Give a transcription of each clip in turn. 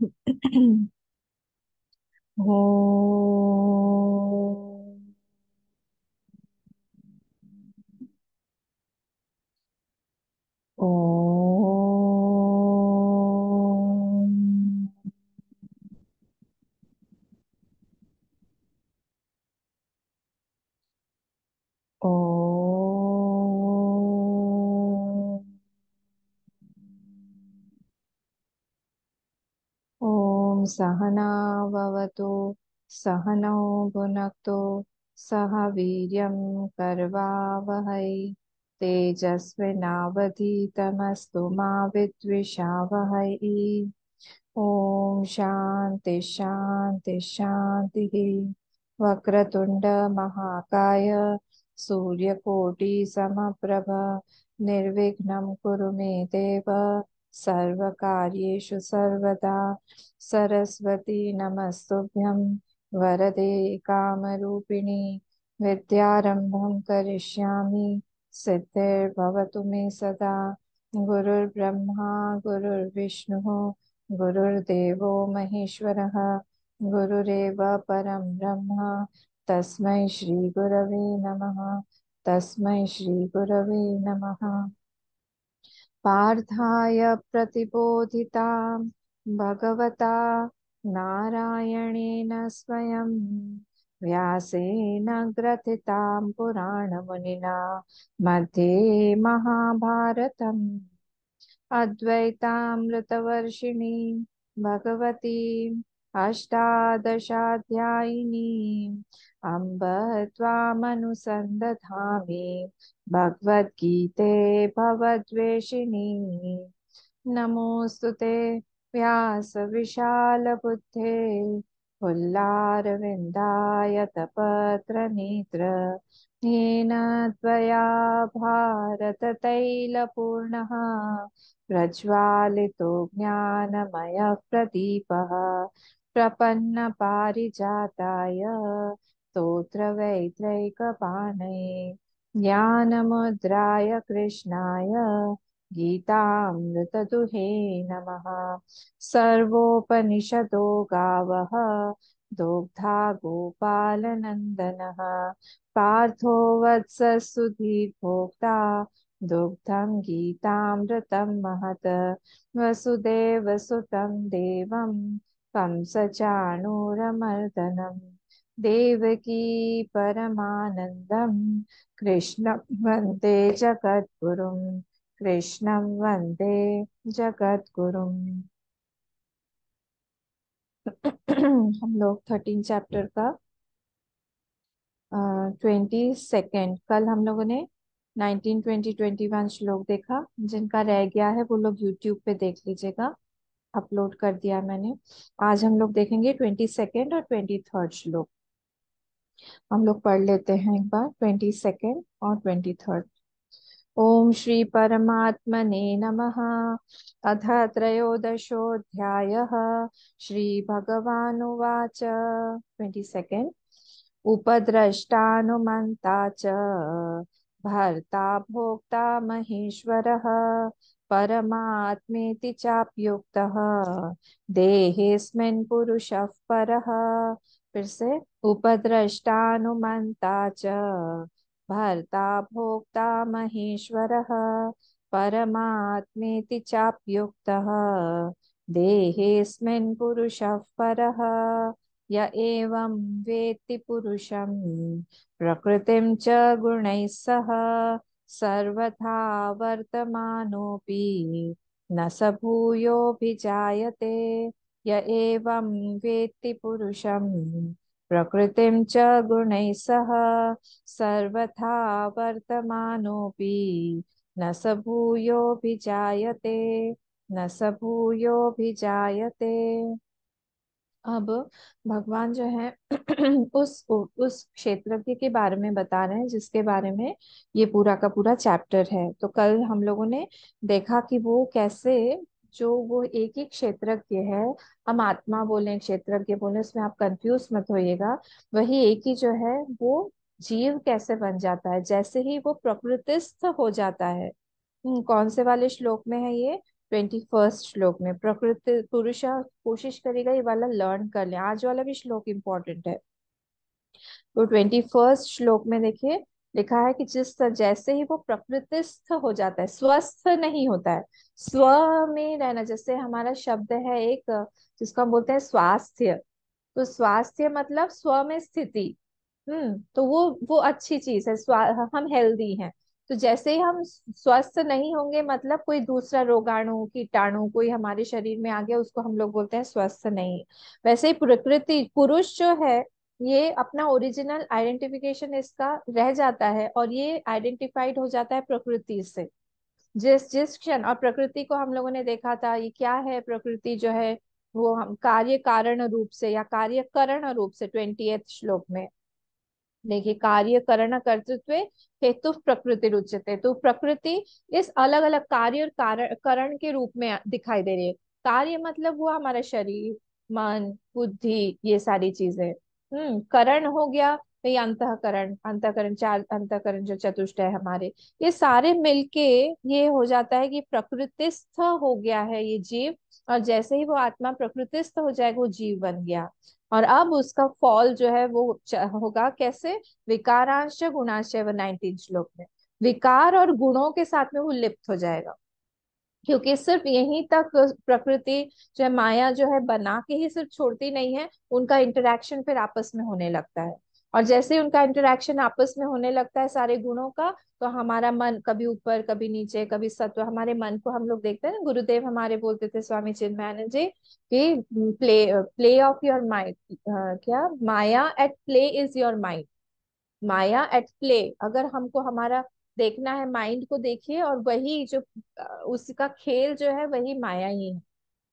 ओम। ओम। ओम। ओम सहना भवतु, सहनौ भुनक्तु, सह वीर्यं करवावहै, तेजस्विनावधीतमस्तु मा विद्विषावहै। ओम शांति शांति शांति। वक्रतुंड महाकाय, सूर्यकोटि समप्रभ, निर्विघ्नं कुरु मे देव, सर्वकार्येषु सर्वदा। सरस्वती नमस्तुभ्यं, वरदे कामरूपिणी, विद्यारंभं करिष्यामि, सिद्धिर्भवतु मे सदा। गुरुर्ब्रह्मा गुरुर्विष्णुः, गुरुर्देवो महेश्वरः, गुरुरेव परं ब्रह्म, तस्मै श्री गुरवे नमः। तस्मै श्री गुरवे नमः। पार्थाय प्रतिबोधितां भगवता नारायणेन स्वयं, व्यासेन ग्रथितां पुराणमुनिना मध्ये महाभारतम्। अद्वैतामृतवर्षिणी भगवती अष्टादशाध्यायिनी, अम्ब त्वामनुसन्दधामि भगवद्गीते भवद्वेषिणी। नमोऽस्तु ते व्यासविशालबुद्धे, फुल्लारविन्दायतपत्रनेत्र, येन त्वया भारततैलपूर्णः प्रज्वालितो ज्ञानमयः प्रदीपः। प्रपन्नपारिजाताय स्तोत्रवेत्रैकपाणये, ज्ञानमुद्राय कृष्णाय गीतामृतदुहे नमः। सर्वोपनिषदो गावः दोग्धा गोपालनन्दनः, पार्थो वत्ससुधीर्भोक्ता दुग्धं गीतामृतं महत्। वसुदेवसुतं देवं कंसचाणूरमर्दनं, देवकी परमानन्दं कृष्णं वन्दे जगद्गुरुं। कृष्णं वन्दे जगद्गुरुम्। हम लोग 13 चैप्टर का 22nd, कल हम लोगों ने 19, 20, 21 श्लोक देखा। जिनका रह गया है वो लोग यूट्यूब पे देख लीजिएगा, अपलोड कर दिया मैंने। आज हम लोग देखेंगे 22nd और 23rd श्लोक। हम लोग पढ़ लेते हैं एक बार 22nd और 23rd। ओम श्री परमात्मने नमः। अथ त्रयोदशोऽध्यायः। श्री भगवानुवाच 22nd। उपद्रष्टानुमन्ता च भर्ता भोक्ता महेश्वरः, परमात्मेति चाप्युक्तः देहेऽस्मिन् पुरुषः परः। फिर से, उपद्रष्टानुमन्ता च भर्ता भोक्ता महेश्वरः, परमात्मेति चाप्युक्तः देहेऽस्मिन् पुरुषः परः। य एवं वेत्ति पुरुषं प्रकृतिं च गुणैः सह सर्वथा वर्तमानोऽपि न स भूयोऽभिजायते। य एवं वेत्ति पुरुषं प्रकृतिं च गुणैः सह सर्वथा वर्तमानोऽपि न स भूयोऽभिजायते। न स भूयोऽभिजायते। अब भगवान जो है उस क्षेत्रज्ञ के बारे में बता रहे हैं जिसके बारे में ये पूरा का पूरा चैप्टर है। तो कल हम लोगों ने देखा कि वो कैसे, जो वो एक ही क्षेत्रज्ञ है, हम आत्मा बोले क्षेत्रज्ञ बोले उसमें आप कंफ्यूज मत होइएगा। वही एक ही जो है वो जीव कैसे बन जाता है जैसे ही वो प्रकृतिस्थ हो जाता है। कौन से वाले श्लोक में है ये? 21 श्लोक में प्रकृति पुरुष कोशिश करेगा ये वाला लर्न कर ले, आज वाला भी श्लोक इंपॉर्टेंट है। तो 21 श्लोक में देखिए लिखा है कि जैसे ही वो प्रकृतिस्थ हो जाता है, स्वस्थ नहीं होता है, स्व में रहना, जैसे हमारा शब्द है एक जिसको हम बोलते हैं स्वास्थ्य। तो स्वास्थ्य मतलब स्व में स्थिति। तो वो अच्छी चीज है, हम हेल्दी हैं। तो जैसे ही हम स्वस्थ नहीं होंगे, मतलब कोई दूसरा रोगाणु कीटाणु कोई हमारे शरीर में आ गया, उसको हम लोग बोलते हैं स्वस्थ नहीं। वैसे ही प्रकृति पुरुष जो है, ये अपना ओरिजिनल आइडेंटिफिकेशन इसका रह जाता है, और ये आइडेंटिफाइड हो जाता है प्रकृति से। जिस जिस क्षण, और प्रकृति को हम लोगों ने देखा था, ये क्या है प्रकृति जो है, वो हम कार्य कारण रूप से या कार्य करण रूप से 28 श्लोक में देखिए, कार्य करण कर्तृत्व हेतु प्रकृति रुच्यते। तो प्रकृति इस अलग अलग कार्य और करण के रूप में दिखाई दे रही है। कार्य मतलब वो हमारा शरीर, मन, बुद्धि, ये सारी चीजें। करण हो गया तो ये अंतःकरण, अंतःकरण चार अंतःकरण जो चतुष्ट है हमारे, ये सारे मिलके ये हो जाता है कि प्रकृतिस्थ हो गया है ये जीव। और जैसे ही वो आत्मा प्रकृतिस्थ हो जाएगा, वो जीव बन गया। और अब उसका फॉल जो है वो होगा कैसे, विकारांश गुणांश, वो 19 श्लोक में विकार और गुणों के साथ में वो लिप्त हो जाएगा। क्योंकि सिर्फ यहीं तक प्रकृति जो है, माया जो है बना के ही सिर्फ छोड़ती नहीं है, उनका इंटरेक्शन फिर आपस में होने लगता है। और जैसे ही उनका इंटरेक्शन आपस में होने लगता है सारे गुणों का, तो हमारा मन कभी ऊपर कभी नीचे कभी सत्व, हमारे मन को हम लोग देखते हैं ना, गुरुदेव हमारे बोलते थे स्वामी चिन्मयानंद जी कि play play of your mind, क्या, maya at play is your mind. Maya at play, अगर हमको हमारा देखना है, माइंड को देखिए, और वही जो उसका खेल जो है वही माया ही है।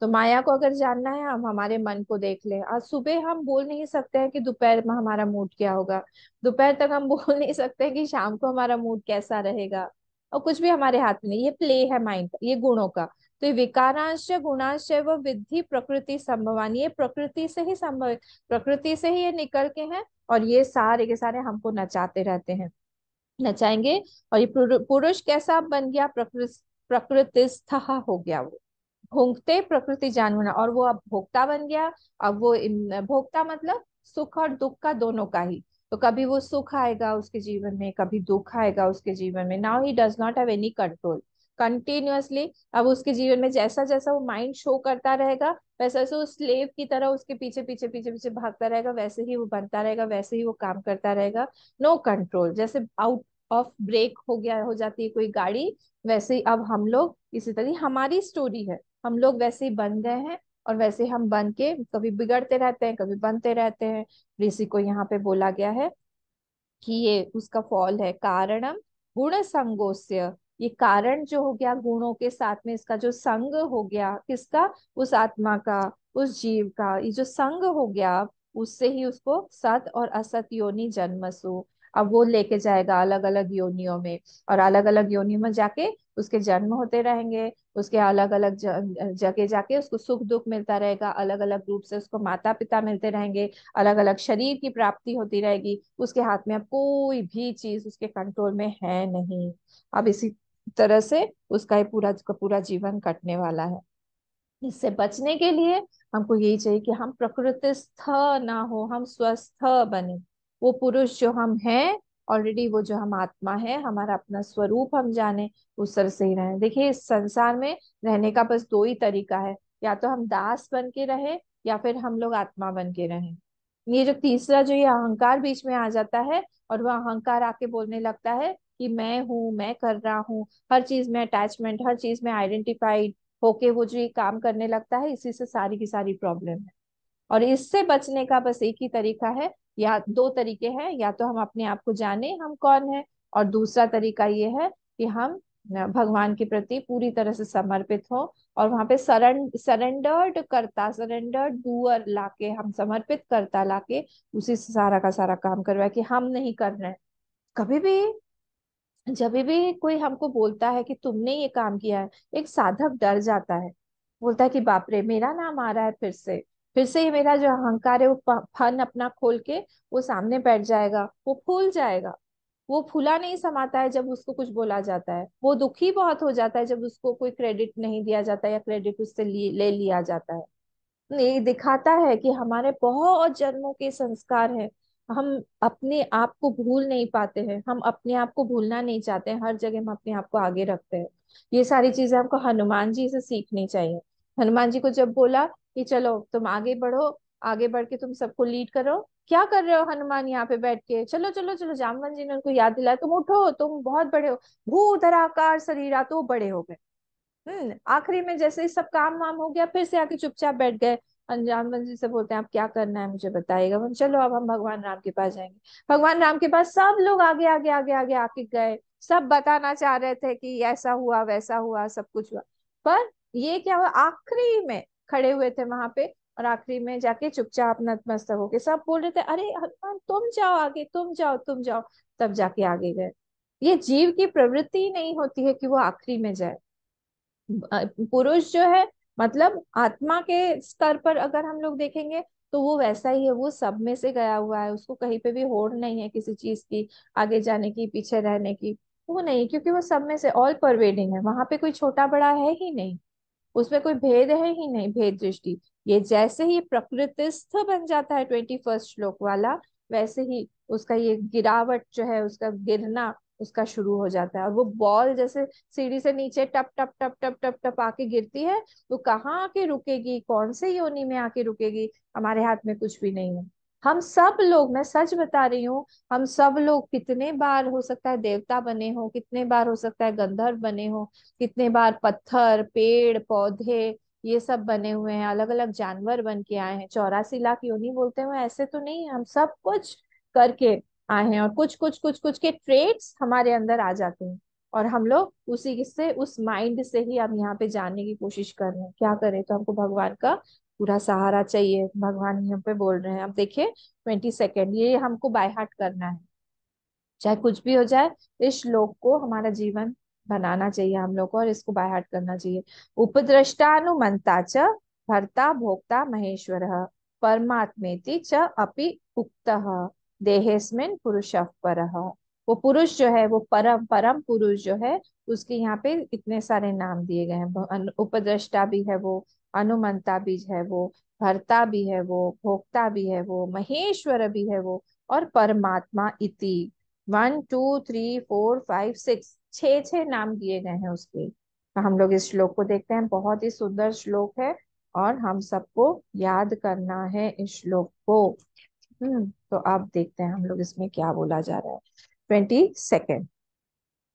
तो माया को अगर जानना है, हम हमारे मन को देख ले। आज सुबह हम बोल नहीं सकते हैं कि दोपहर में हमारा मूड क्या होगा, दोपहर तक हम बोल नहीं सकते हैं कि शाम को हमारा मूड कैसा रहेगा, और कुछ भी हमारे हाथ में नहीं। ये प्ले है माइंड, ये गुणों का। तो ये विकारांश गुणांश व विद्धि प्रकृति संभवानी, ये प्रकृति से ही संभव, प्रकृति से ही ये निकल के हैं। और ये सारे के सारे हमको नचाते रहते हैं, नचाएंगे। और ये पुरुष कैसा बन गया, प्रकृतिस्थ हो गया वो, भोगते प्रकृति जानना, और वो अब भोक्ता बन गया। अब वो भोक्ता मतलब सुख और दुख का दोनों का ही। तो कभी वो सुख आएगा उसके जीवन में, कभी दुख आएगा उसके जीवन में। Now he does not have any control continuously. अब उसके जीवन में जैसा जैसा वो माइंड शो करता रहेगा, वैसे वैसे वो स्लेव की तरह उसके पीछे पीछे पीछे पीछे भागता रहेगा, वैसे ही वो बनता रहेगा, वैसे ही वो काम करता रहेगा। नो कंट्रोल, जैसे आउट ऑफ ब्रेक हो गया हो जाती है कोई गाड़ी, वैसे ही अब हम लोग, इसी तरह हमारी स्टोरी है, हम लोग वैसे ही बन गए हैं। और वैसे हम बन के कभी बिगड़ते रहते हैं, कभी बनते रहते हैं। ऋषि को यहाँ पे बोला गया है कि ये उसका फॉल है, कारणम गुण संगोस्य। ये कारण जो हो गया गुणों के साथ में, इसका जो संग हो गया, किसका, उस आत्मा का, उस जीव का, ये जो संग हो गया, उससे ही उसको सत और असत योनि जन्मसु। अब वो लेके जाएगा अलग अलग योनियों में, और अलग अलग योनियों में जाके उसके जन्म होते रहेंगे। उसके अलग अलग जगह जाके उसको सुख दुख मिलता रहेगा, अलग अलग रूप से उसको माता पिता मिलते रहेंगे, अलग अलग शरीर की प्राप्ति होती रहेगी। उसके हाथ में अब कोई भी चीज उसके कंट्रोल में है नहीं। अब इसी तरह से उसका ये पूरा का पूरा जीवन कटने वाला है। इससे बचने के लिए हमको यही चाहिए कि हम प्रकृतिस्थ ना हो, हम स्वस्थ बने। वो पुरुष जो हम हैं ऑलरेडी, वो जो हम आत्मा है, हमारा अपना स्वरूप हम जाने, उस तरह से ही रहें। देखिए, इस संसार में रहने का बस दो ही तरीका है, या तो हम दास बन के रहे, या फिर हम लोग आत्मा बन के रहें। ये जो तीसरा जो ये अहंकार बीच में आ जाता है, और वह अहंकार आके बोलने लगता है कि मैं हूँ, मैं कर रहा हूँ, हर चीज में अटैचमेंट, हर चीज में आइडेंटिफाइड होके वो जो ये काम करने लगता है, इसी से सारी की सारी प्रॉब्लम है। और इससे बचने का बस एक ही तरीका है, या दो तरीके हैं, या तो हम अपने आप को जाने हम कौन है, और दूसरा तरीका ये है कि हम भगवान के प्रति पूरी तरह से समर्पित हो। और वहां पे सरेंडर्ड करता, सरेंडर्ड डूअर लाके, हम समर्पित करता लाके उसी से सारा का सारा काम करवाए, कि हम नहीं कर रहे हैं। कभी भी जब भी कोई हमको बोलता है कि तुमने ये काम किया है, एक साधक डर जाता है, बोलता है कि बाप रे, मेरा नाम आ रहा है फिर से ये मेरा जो अहंकार है वो फन अपना खोल के वो सामने बैठ जाएगा, वो फूल जाएगा। वो फूला नहीं समाता है जब उसको कुछ बोला जाता है, वो दुखी बहुत हो जाता है जब उसको कोई क्रेडिट नहीं दिया जाता या क्रेडिट उससे ले लिया जाता है। ये दिखाता है कि हमारे बहुत जन्मों के संस्कार हैं। हम अपने आप को भूल नहीं पाते हैं, हम अपने आप को भूलना नहीं चाहते हैं, हर जगह हम अपने आप को आगे रखते हैं। ये सारी चीजें हमको हनुमान जी से सीखनी चाहिए। हनुमान जी को जब बोला कि चलो तुम आगे बढ़ो, आगे बढ़ के तुम सबको लीड करो, क्या कर रहे हो हनुमान यहाँ पे बैठ के, चलो चलो चलो, जामवन जी ने उनको याद दिलाया, तुम उठो, तुम बहुत बड़े हो, भूधराकार शरीरा, तो वो बड़े हो गए। आखिरी में जैसे ही सब काम वाम हो गया, फिर से आके चुपचाप बैठ गए। अनजान मंजिल से बोलते हैं आप क्या करना है मुझे बताइएगा, चलो अब हम भगवान राम के पास जाएंगे। भगवान राम के पास सब लोग आगे आगे आगे आगे आके गए, सब बताना चाह रहे थे कि ऐसा हुआ वैसा हुआ सब कुछ हुआ। पर ये क्या हुआ, आखिरी में खड़े हुए थे वहां पे, और आखिरी में जाके चुपचाप नतमस्तक होके सब बोल रहे थे अरे हनुमान तुम जाओ आगे, तुम जाओ तुम जाओ, तब जाके आगे गए। ये जीव की प्रवृत्ति ही नहीं होती है कि वो आखिरी में जाए। पुरुष जो है, मतलब आत्मा के स्तर पर अगर हम लोग देखेंगे तो वो वैसा ही है, वो सब में से गया हुआ है, उसको कहीं पे भी होड़ नहीं है किसी चीज की, आगे जाने की पीछे रहने की। वो नहीं, क्योंकि वो सब में से ऑल परवेडिंग है, वहां पे कोई छोटा बड़ा है ही नहीं, उसमें कोई भेद है ही नहीं, भेद दृष्टि। ये जैसे ही प्रकृतिस्थ बन जाता है 21 श्लोक वाला, वैसे ही उसका ये गिरावट जो है, उसका गिरना उसका शुरू हो जाता है। और वो बॉल जैसे सीढ़ी से नीचे टप टप टप टप टप टप आके गिरती है, तो कहाँ आके रुकेगी, कौन से योनि में आके रुकेगी, हमारे हाथ में कुछ भी नहीं है। हम सब लोग, मैं सच बता रही हूँ, हम सब लोग कितने बार हो सकता है देवता बने हो, कितने बार हो सकता है गंधर्व बने हो, कितने बार पत्थर पेड़ पौधे ये सब बने हुए हैं, अलग अलग जानवर बन के आए हैं, 84 लाख योनि बोलते हुए, ऐसे तो नहीं है, हम सब कुछ करके आए हैं, और कुछ कुछ कुछ कुछ के ट्रेड्स हमारे अंदर आ जाते हैं, और हम लोग उसी से, उस माइंड से ही हम यहाँ पे जानने की कोशिश कर रहे हैं। क्या करें, तो हमको भगवान का पूरा सहारा चाहिए, भगवान ही हम पे बोल रहे हैं। अब देखिए 22 ये हमको बाय हार्ट करना है, चाहे कुछ भी हो जाए, इस श्लोक को हमारा जीवन बनाना चाहिए हम लोग को, और इसको बाय हार्ट करना चाहिए। उपद्रष्टानुमंता च भर्ता भोक्ता महेश्वर परमात्मेति च अपि उक्तः देहेस्मिन् पुरुषः परः। वो पुरुष जो है, वो परम परम पुरुष जो है, उसके यहाँ पे इतने सारे नाम दिए गए हैं। उपद्रष्टा भी है वो, अनुमंता भी है वो, भर्ता भी है वो, भोक्ता भी है वो, महेश्वर भी है वो, और परमात्मा इति 1 2 3 4 5 6, छह छह नाम दिए गए हैं उसके। तो हम लोग इस श्लोक को देखते हैं, बहुत ही सुंदर श्लोक है, और हम सबको याद करना है इस श्लोक को। तो अब देखते हैं हम लोग इसमें क्या बोला जा रहा है। 22,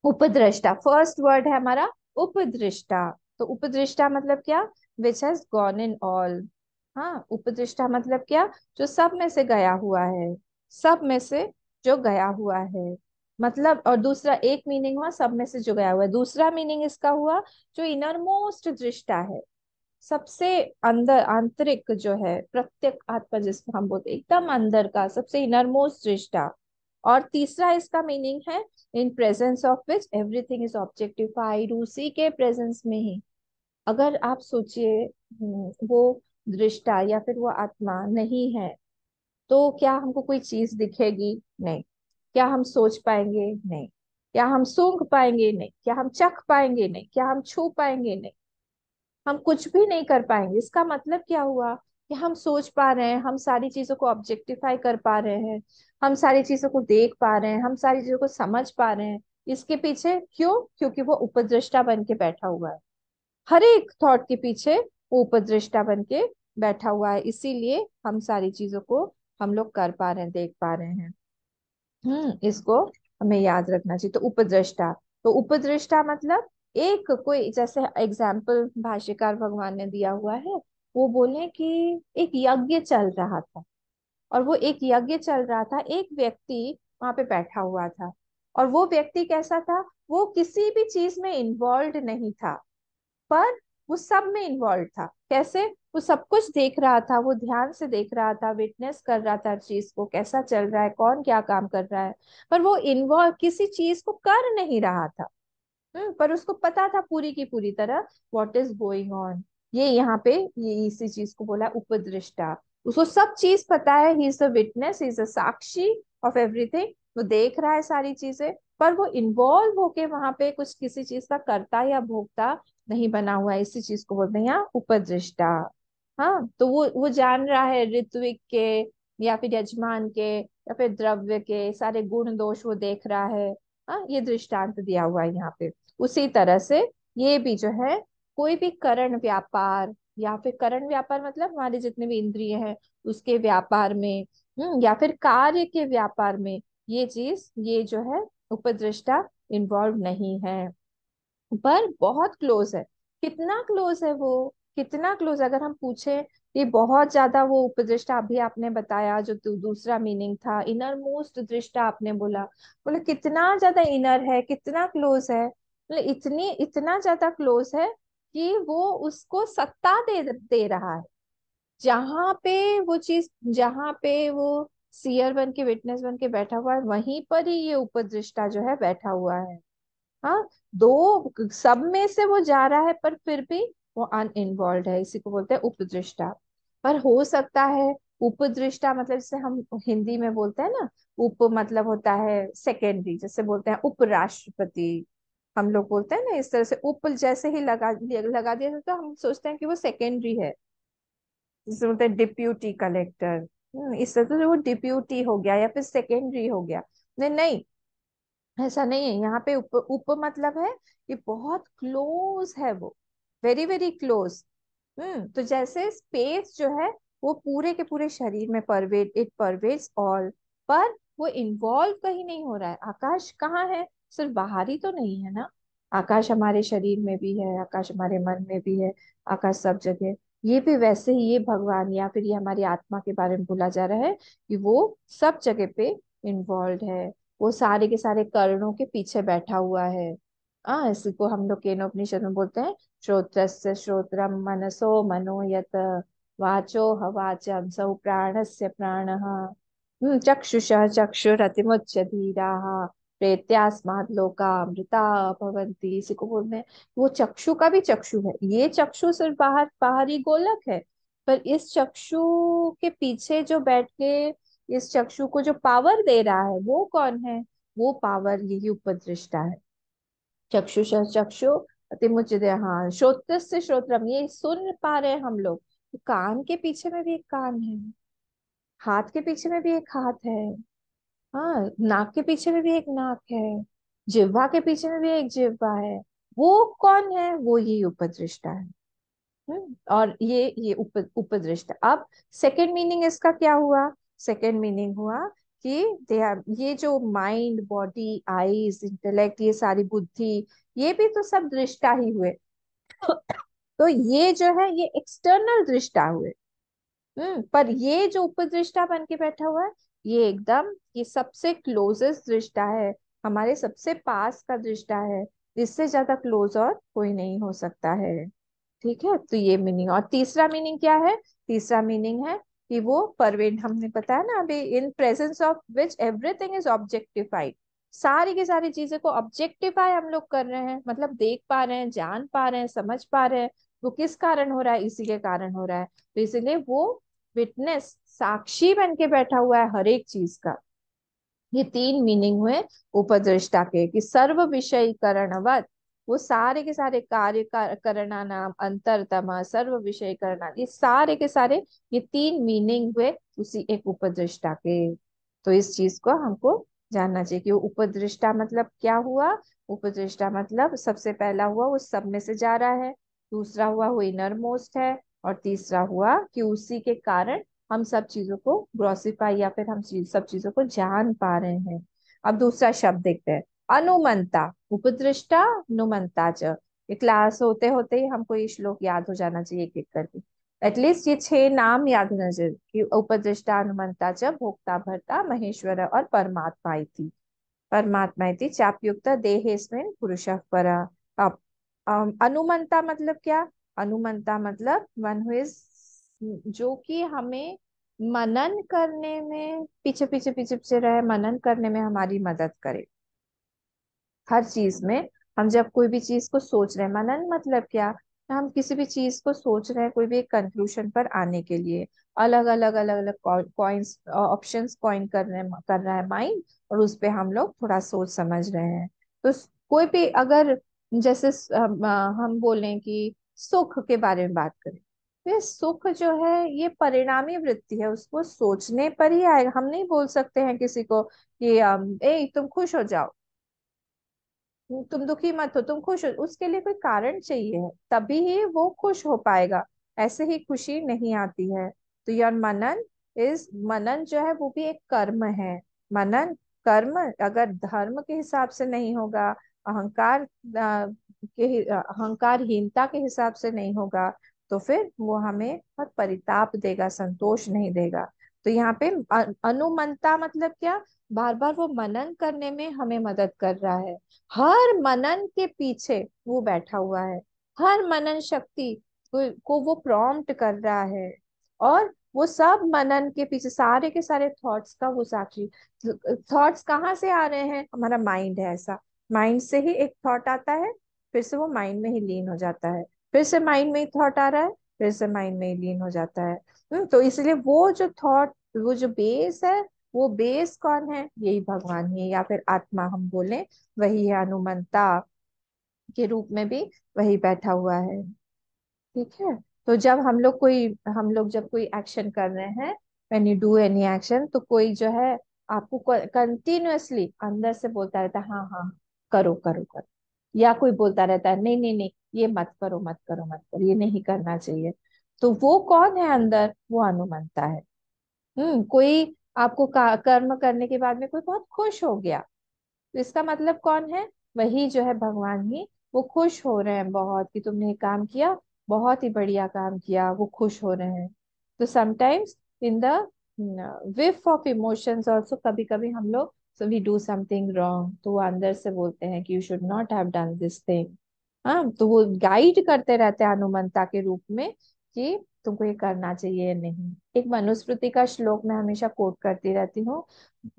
उपद्रष्टा, फर्स्ट वर्ड है हमारा उपदृष्टा। तो उपदृष्टा मतलब क्या, which has gone in all. हाँ, उपदृष्टा मतलब क्या, जो सब में से गया हुआ है, सब में से जो गया हुआ है। मतलब, और दूसरा एक मीनिंग हुआ सब में से जो गया हुआ है, दूसरा मीनिंग इसका हुआ जो इनर मोस्ट दृष्टा है, सबसे अंदर आंतरिक जो है, प्रत्येक आत्मा जिसको हम बोलते हैं, एकदम अंदर का सबसे इनर मोस्ट दृष्टा। और तीसरा इसका मीनिंग है in presence of which everything is objectified, उसी के प्रेजेंस में ही। अगर आप सोचिए, वो दृष्टा या फिर वो आत्मा नहीं है, तो क्या हमको कोई चीज दिखेगी, नहीं। क्या हम सोच पाएंगे, नहीं। क्या हम सूंघ पाएंगे, नहीं। क्या हम चख पाएंगे, नहीं। क्या हम छू पाएंगे, नहीं। हम कुछ भी नहीं कर पाएंगे। इसका मतलब क्या हुआ, कि हम सोच पा रहे हैं, हम सारी चीजों को ऑब्जेक्टिफाई कर पा रहे हैं, हम सारी चीजों को देख पा रहे हैं, हम सारी चीजों को समझ पा रहे हैं। इसके पीछे क्यों, क्योंकि वो उपद्रष्टा बन के बैठा हुआ है। हर एक थॉट के पीछे वो उपद्रष्टा बन के बैठा हुआ है, इसीलिए हम सारी चीजों को हम लोग कर पा रहे हैं, देख पा रहे हैं। इसको हमें याद रखना चाहिए। तो उपद्रष्टा, तो उपद्रष्टा मतलब एक कोई, जैसे एग्जाम्पल भाष्यकार भगवान ने दिया हुआ है, वो बोले कि एक यज्ञ चल रहा था, और वो एक यज्ञ चल रहा था, एक व्यक्ति वहां पे बैठा हुआ था, और वो व्यक्ति कैसा था, वो किसी भी चीज में इन्वॉल्व नहीं था, पर वो सब में इन्वॉल्व था। कैसे, वो सब कुछ देख रहा था, वो ध्यान से देख रहा था, विटनेस कर रहा था चीज को, कैसा चल रहा है, कौन क्या काम कर रहा है, पर वो इन्वॉल्व किसी चीज को कर नहीं रहा था। पर उसको पता था पूरी की पूरी तरह व्हाट इज गोइंग ऑन। ये यहाँ पे ये इसी चीज को बोला उपदृष्टा। उसको सब चीज पता है, he is a witness, he is a Sakshi of everything, वो देख रहा है सारी चीजें, पर वो इन्वॉल्व होके वहां पे कुछ किसी चीज का कर्ता या भोक्ता नहीं बना हुआ है। इसी चीज को बोलते हैं यहाँ उपदृष्टा। हाँ, तो वो जान रहा है ऋत्विक के या फिर यजमान के या फिर द्रव्य के सारे गुण दोष वो देख रहा है। हाँ, ये दृष्टांत दिया हुआ है यहाँ पे। उसी तरह से ये भी जो है, कोई भी करण व्यापार या फिर करण व्यापार मतलब हमारे जितने भी इंद्रिय हैं उसके व्यापार में, या फिर कार्य के व्यापार में, ये चीज ये जो है उपदृष्टा इन्वॉल्व नहीं है, पर बहुत क्लोज है। कितना क्लोज है वो, कितना क्लोज, अगर हम पूछे ये बहुत ज्यादा वो उपदृष्टा, अभी आपने बताया जो दूसरा मीनिंग था इनर मोस्ट दृष्टा, आपने बोला, बोले कितना ज्यादा इनर है, कितना क्लोज है, बोले इतनी इतना ज्यादा क्लोज है कि वो उसको सत्ता दे रहा है। जहां पे वो चीज, जहां पे वो सीयर बन के विटनेस बन के बैठा हुआ है, वहीं पर ही ये उपदृष्टा जो है बैठा हुआ है। हाँ, दो सब में से वो जा रहा है पर फिर भी वो अनइन्वॉल्व है, इसी को बोलते हैं उपदृष्टा। पर हो सकता है उपदृष्टा मतलब जैसे हम हिंदी में बोलते हैं ना, उप मतलब होता है सेकेंडरी, जैसे बोलते हैं उपराष्ट्रपति, हम लोग बोलते हैं ना इस तरह से, उप जैसे ही लगा दिया तो हम सोचते हैं कि वो सेकेंडरी है। जैसे बोलते हैं डिप्यूटी कलेक्टर, इस तरह से वो डिप्यूटी हो गया या फिर सेकेंडरी हो गया। नहीं नहीं, ऐसा नहीं है। यहाँ पे उप उप मतलब है ये बहुत क्लोज है वो, वेरी वेरी क्लोज। तो जैसे स्पेस जो है वो पूरे के पूरे शरीर में परवेड, इट परवेड्स ऑल, पर वो इन्वॉल्व कहीं नहीं हो रहा है। आकाश कहाँ है, सिर्फ बाहर ही तो नहीं है ना, आकाश हमारे शरीर में भी है, आकाश हमारे मन में भी है, आकाश सब जगह। ये भी वैसे ही ये भगवान या फिर ये हमारी आत्मा के बारे में बोला जा रहा है कि वो सब जगह पे इन्वॉल्व है। वो सारे के सारे कर्णों के पीछे बैठा हुआ है। इसी को हम लोग केनोपनिषद में बोलते हैं, श्रोत्रस्य श्रोत्रम मनसो मनो यत, वाचो हवाचम सौ प्राणस्य प्राणः, चक्षुषः चक्षुरतिमुच्य धीराः, प्रेत्यास्माद् लोकामृता भवन्ति, इसी को बोलते हैं। वो चक्षु का भी चक्षु है, ये चक्षु सिर्फ बाहरी गोलक है, पर इस चक्षु के पीछे जो बैठ के इस चक्षु को जो पावर दे रहा है वो कौन है, वो पावर यही उपदृष्टा है। चक्षुष चक्षु अतिमुच्यते, हाँ, श्रोत्र से श्रोत्रम, ये सुन पा रहे हैं हम लोग, तो कान के पीछे में भी एक कान है, हाथ के पीछे में भी एक हाथ है, हाँ, नाक के पीछे में भी एक नाक है, जिह्वा के पीछे में भी एक जिह्वा है। वो कौन है, वो ये उपदृष्टा है। और ये उपदृष्ट। अब सेकंड मीनिंग इसका क्या हुआ, सेकंड मीनिंग हुआ कि दे आर, ये जो माइंड बॉडी आईज इंटेलेक्ट ये सारी बुद्धि, ये भी तो सब दृष्टा ही हुए। तो ये जो है ये एक्सटर्नल दृष्टा हुए। पर ये जो उपदृष्टा बन के बैठा हुआ है, ये एकदम, ये सबसे क्लोजेस्ट दृष्टा है, हमारे सबसे पास का दृष्टा है, इससे ज्यादा क्लोज और कोई नहीं हो सकता है। ठीक है, तो ये मीनिंग। और तीसरा मीनिंग क्या है, तीसरा मीनिंग है कि वो परवेन, हमने बताया ना अभी, in presence of which everything is objectified, सारी की सारी चीजें को ऑब्जेक्टिफाई हम लोग कर रहे हैं, मतलब देख पा रहे हैं, जान पा रहे हैं, समझ पा रहे हैं। वो किस कारण हो रहा है, इसी के कारण हो रहा है। तो इसीलिए वो विटनेस, साक्षी बन के बैठा हुआ है हर एक चीज का। ये तीन मीनिंग हुए उपदृष्टा के, कि सर्व विषयीकरणवत, वो सारे के सारे कार्य करना नाम अंतरतम सर्व विषय करना, ये सारे के सारे, ये तीन मीनिंग हुए उसी एक उपदृष्टा के। तो इस चीज को हमको जानना चाहिए कि वो उपदृष्टा मतलब क्या हुआ। उपदृष्टा मतलब सबसे पहला हुआ वो सब में से जा रहा है, दूसरा हुआ वो इनर मोस्ट है, और तीसरा हुआ कि उसी के कारण हम सब चीजों को ग्रोसिफाई या फिर हम सब चीजों को जान पा रहे हैं। अब दूसरा शब्द देखते हैं, अनुमंता। उपदृष्टा अनुमंता च, ये क्लास होते होते ही हमको ये श्लोक याद हो जाना चाहिए एक एक करके, एटलीस्ट ये 6 नाम याद होना चाहिए कि उपदृष्टा अनुमंता च भोक्ता भर्ता महेश्वर और परमात्मा इति, परमात्मा इति चाप्युक्त देहेस्मिन् पुरुषः परः। अब अनुमंता मतलब क्या, अनुमंता मतलब वन हु इज, जो कि हमें मनन करने में पीछे पीछे पीछे पीछे रहे, मनन करने में हमारी मदद करे हर चीज में। हम जब कोई भी चीज को सोच रहे हैं, मनन मतलब क्या, हम किसी भी चीज को सोच रहे हैं, कोई भी एक कंक्लूजन पर आने के लिए अलग अलग कॉइन्स ऑप्शंस कॉइन कर रहा है माइंड, और उस पे हम लोग थोड़ा सोच समझ रहे हैं। तो कोई भी अगर जैसे हम बोलें कि सुख के बारे में बात करें, तो ये सुख जो है ये परिणामी वृत्ति है, उसको सोचने पर ही आएगा। हम नहीं बोल सकते हैं किसी को कि ए तुम खुश हो जाओ, तुम दुखी मत हो, तुम खुश हो, उसके लिए कोई कारण चाहिए है, तभी ही वो खुश हो पाएगा। ऐसे ही खुशी नहीं आती है। तो यार मनन मनन जो है वो भी एक कर्म है। मनन कर्म अगर धर्म के हिसाब से नहीं होगा, अहंकार अहंकारहीनता के हिसाब से नहीं होगा, तो फिर वो हमें बहुत परिताप देगा, संतोष नहीं देगा। तो यहाँ पे अनुमंता मतलब क्या, बार बार वो मनन करने में हमें मदद कर रहा है। हर मनन के पीछे वो बैठा हुआ है, हर मनन शक्ति को वो प्रॉम्प्ट कर रहा है, और वो सब मनन के पीछे सारे के सारे थॉट्स का वो साक्षी। थॉट्स कहाँ से आ रहे हैं, हमारा माइंड है ऐसा। माइंड से ही एक थॉट आता है, फिर से वो माइंड में ही लीन हो जाता है, फिर से माइंड में ही थॉट आ रहा है, फिर से माइंड में ही लीन हो जाता है। तो इसलिए वो जो थॉट, वो जो बेस है, वो बेस कौन है, यही भगवान ही है, या फिर आत्मा हम बोले, वही है अनुमंता के रूप में भी वही बैठा हुआ है। ठीक है। तो जब हम लोग जब कोई एक्शन कर रहे हैं, when you do any action, तो कोई जो है आपको कंटिन्यूअसली अंदर से बोलता रहता है हाँ हाँ करो करो करो, या कोई बोलता रहता है नहीं नहीं नहीं ये मत करो मत करो मत करो, ये नहीं करना चाहिए। तो वो कौन है अंदर, वो अनुमंता है। कोई आपको कर्म करने के बाद में कोई बहुत खुश हो गया, तो इसका मतलब कौन है, वही जो है भगवान ही। वो खुश हो रहे हैं बहुत कि तुमने ये काम किया, बहुत ही बढ़िया काम किया, वो खुश हो रहे हैं। तो sometimes in the whiff of emotions also, कभी कभी हम लोग so we do something wrong, तो वो अंदर से बोलते हैं कि you should not have done this thing. हाँ, तो वो गाइड करते रहते हैं अनुमंता के रूप में कि तुमको ये करना चाहिए या नहीं। एक मनुस्मृति का श्लोक मैं हमेशा कोट करती रहती हूँ,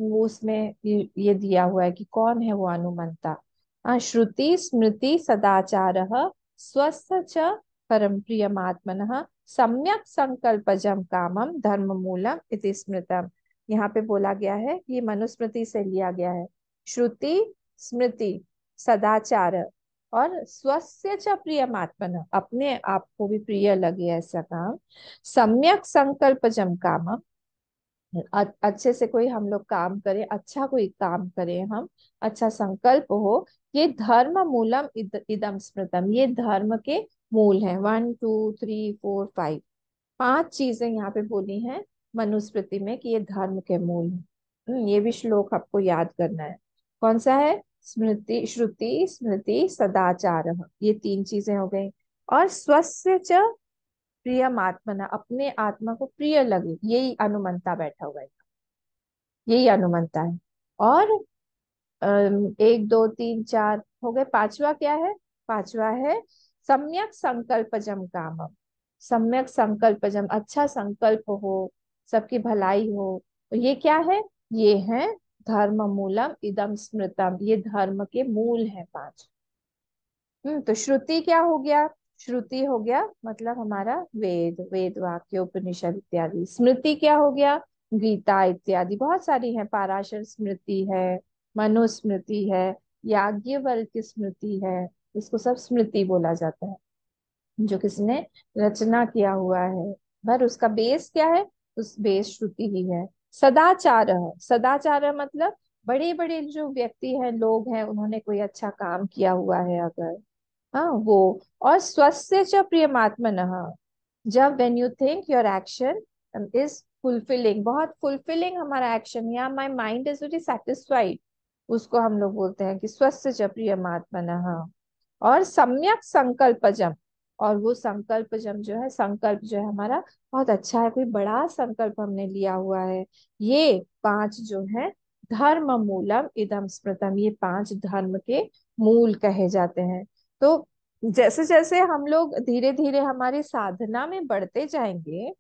वो उसमें ये दिया हुआ है कि कौन है वो हनुमंता। श्रुति स्मृति सदाचारः स्वस्थ च परम प्रियमात्मनः सम्यक संकल्पजम कामम धर्म मूलम इति स्मृतम। यहाँ पे बोला गया है, ये मनुस्मृति से लिया गया है। श्रुति स्मृति सदाचार और स्वस्य च प्रियमात्मनः, अपने आप को भी प्रिय लगे ऐसा काम, सम्यक संकल्पजम कामम, अच्छे से कोई हम लोग काम करें, अच्छा कोई काम करें हम, अच्छा संकल्प हो, ये धर्म मूलम इदम स्मृतम, ये धर्म के मूल है। 1 2 3 4 5, 5 चीजें यहाँ पे बोली हैं मनुस्मृति में कि ये धर्म के मूल हैं। ये भी श्लोक आपको याद करना है। कौन सा है, स्मृति श्रुति स्मृति सदाचार, ये 3 चीजें हो गई। और स्वस्य च प्रियमात्मना, अपने आत्मा को प्रिय लगे, यही अनुमंता बैठा हुआ है, यही अनुमंता है। और 1 2 3 4 हो गए, पांचवा क्या है, पांचवा है सम्यक संकल्पजम कामम। सम्यक संकल्पजम, अच्छा संकल्प हो, सबकी भलाई हो, तो ये क्या है, ये है धर्म मूलम इदम स्मृतम, ये धर्म के मूल है 5। तो श्रुति क्या हो गया, श्रुति हो गया मतलब हमारा वेद, वेद वाक्य उपनिषद इत्यादि। स्मृति क्या हो गया, गीता इत्यादि बहुत सारी है, पाराशर स्मृति है, मनुस्मृति है, याज्ञवल्क्य स्मृति है, इसको सब स्मृति बोला जाता है, जो किसने रचना किया हुआ है। पर उसका बेस क्या है, उस बेस श्रुति ही है। सदाचार, सदाचार मतलब बड़े बड़े जो व्यक्ति हैं, लोग हैं, उन्होंने कोई अच्छा काम किया हुआ है अगर, हाँ वो। और स्वस्य च प्रियमात्मनः, जब when you think your action is fulfilling, बहुत फुलफिलिंग हमारा एक्शन, या my mind is very satisfied, उसको हम लोग बोलते हैं कि स्वस्य च प्रियमात्मनः। और सम्यक संकल्पजम, और वो संकल्पजम जो है, संकल्प जो है हमारा बहुत अच्छा है, कोई बड़ा संकल्प हमने लिया हुआ है, ये 5 जो है धर्म मूलम इदम स्मृतम, ये 5 धर्म के मूल कहे जाते हैं। तो जैसे जैसे हम लोग धीरे धीरे हमारी साधना में बढ़ते जाएंगे,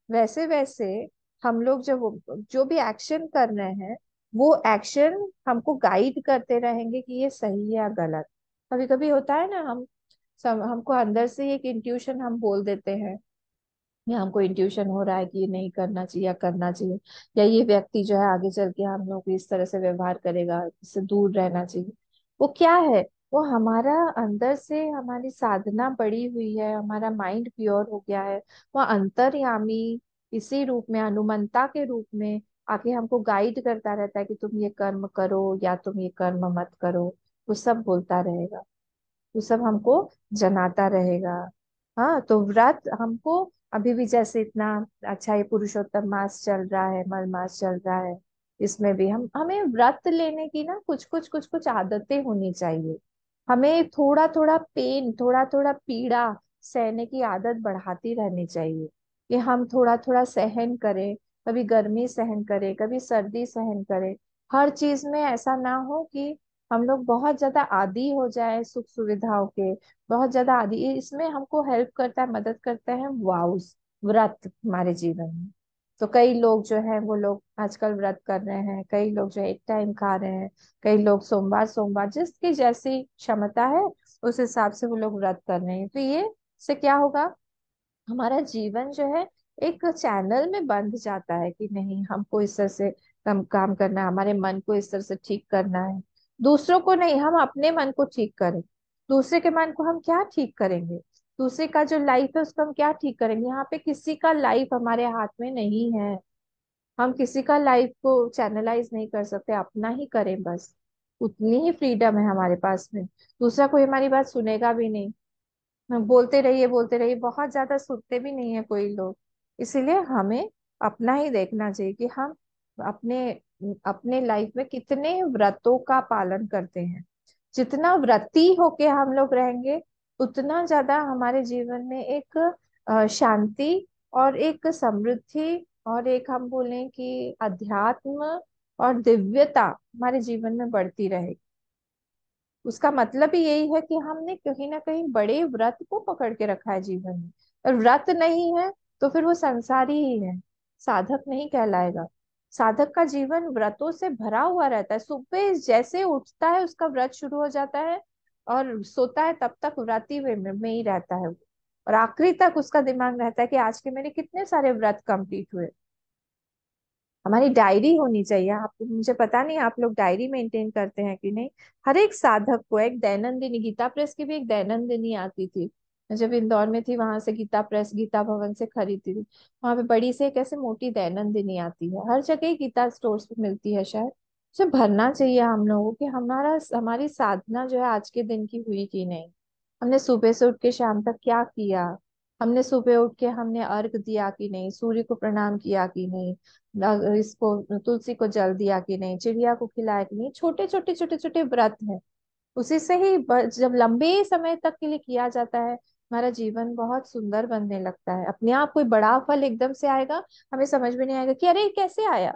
वैसे वैसे हम लोग जब जो भी एक्शन कर रहे हैं, वो एक्शन हमको गाइड करते रहेंगे कि ये सही है या गलत। कभी कभी होता है ना, हम सब हमको अंदर से ही एक इंट्यूशन हम बोल देते हैं, या हमको इंट्यूशन हो रहा है कि ये नहीं करना चाहिए या करना चाहिए, या ये व्यक्ति जो है आगे चल के हम लोग को इस तरह से व्यवहार करेगा, इससे दूर रहना चाहिए। वो क्या है? वो हमारा अंदर से हमारी साधना बढ़ी हुई है, हमारा माइंड प्योर हो गया है। वो अंतर्यामी इसी रूप में, अनुमंता के रूप में आके हमको गाइड करता रहता है कि तुम ये कर्म करो या तुम ये कर्म मत करो। वो सब बोलता रहेगा, वो सब हमको जनाता रहेगा। हाँ, तो व्रत हमको अभी भी, जैसे इतना अच्छा ये पुरुषोत्तम मास चल रहा है, मल मास चल रहा है, इसमें भी हमें व्रत लेने की ना कुछ कुछ आदतें होनी चाहिए। हमें थोड़ा थोड़ा पेन, थोड़ा थोड़ा पीड़ा सहने की आदत बढ़ाती रहनी चाहिए, कि हम थोड़ा थोड़ा सहन करें। कभी गर्मी सहन करें, कभी सर्दी सहन करें। हर चीज में ऐसा ना हो कि हम लोग बहुत ज्यादा आदी हो जाए सुख सुविधाओं के, बहुत ज्यादा आदी। इसमें हमको हेल्प करता है, मदद करता है वाउस, व्रत हमारे जीवन में। तो कई लोग जो है वो लोग आजकल व्रत कर रहे हैं, कई लोग जो है एक टाइम खा रहे हैं, कई लोग सोमवार सोमवार, जिसकी जैसी क्षमता है उस हिसाब से वो लोग व्रत कर रहे हैं। तो ये से क्या होगा, हमारा जीवन जो है एक चैनल में बंध जाता है कि नहीं, हमको इस तरह से कम काम करना है, हमारे मन को इस तरह से ठीक करना है। दूसरों को नहीं, हम अपने मन को ठीक करें। दूसरे के मन को हम क्या ठीक करेंगे? दूसरे का जो लाइफ है उसको हम क्या ठीक करेंगे? यहाँ पे किसी का लाइफ हमारे हाथ में नहीं है। हम किसी का लाइफ को चैनलाइज नहीं कर सकते, अपना ही करें बस। उतनी ही फ्रीडम है हमारे पास में। दूसरा कोई हमारी बात सुनेगा भी नहीं। हम बोलते रहिए, बहुत ज्यादा सुनते भी नहीं है कोई लोग। इसीलिए हमें अपना ही देखना चाहिए कि हम अपने अपने लाइफ में कितने व्रतों का पालन करते हैं। जितना व्रती होके हम लोग रहेंगे, उतना ज्यादा हमारे जीवन में एक शांति और एक समृद्धि और एक, हम बोलें कि अध्यात्म और दिव्यता हमारे जीवन में बढ़ती रहेगी। उसका मतलब ही यही है कि हमने कहीं ना कहीं बड़े व्रत को पकड़ के रखा है जीवन में। और व्रत नहीं है तो फिर वो संसारी ही है, साधक नहीं कहलाएगा। साधक का जीवन व्रतों से भरा हुआ रहता है। सुबह जैसे उठता है उसका व्रत शुरू हो जाता है, और सोता है तब तक व्रती में ही रहता है वो। और आखिरी तक उसका दिमाग रहता है कि आज के मेरे कितने सारे व्रत कंप्लीट हुए। हमारी डायरी होनी चाहिए। आपको, मुझे पता नहीं आप लोग डायरी मेंटेन करते हैं कि नहीं। हर एक साधक को एक दैनंदिनी, गीता प्रेस की भी एक दैनंदिनी आती थी। मैं जब इंदौर में थी वहां से गीता प्रेस, गीता भवन से खरीदती थी। वहां पे बड़ी से एक ऐसे मोटी दैनंदिनी आती है, हर जगह ही गीता स्टोर्स पे मिलती है शायद। उसे भरना चाहिए हम लोगों की, हमारा हमारी साधना जो है आज के दिन की हुई कि नहीं। हमने सुबह से उठ के शाम तक क्या किया? हमने सुबह उठ के हमने अर्घ दिया कि नहीं, सूर्य को प्रणाम किया कि नहीं, इसको तुलसी को जल दिया कि नहीं, चिड़िया को खिलाया कि नहीं। छोटे छोटे छोटे छोटे व्रत हैं। उसी से ही जब लंबे समय तक के लिए किया जाता है, हमारा जीवन बहुत सुंदर बनने लगता है। अपने आप कोई बड़ा फल एकदम से आएगा, हमें समझ में नहीं आएगा कि अरे ये कैसे आया।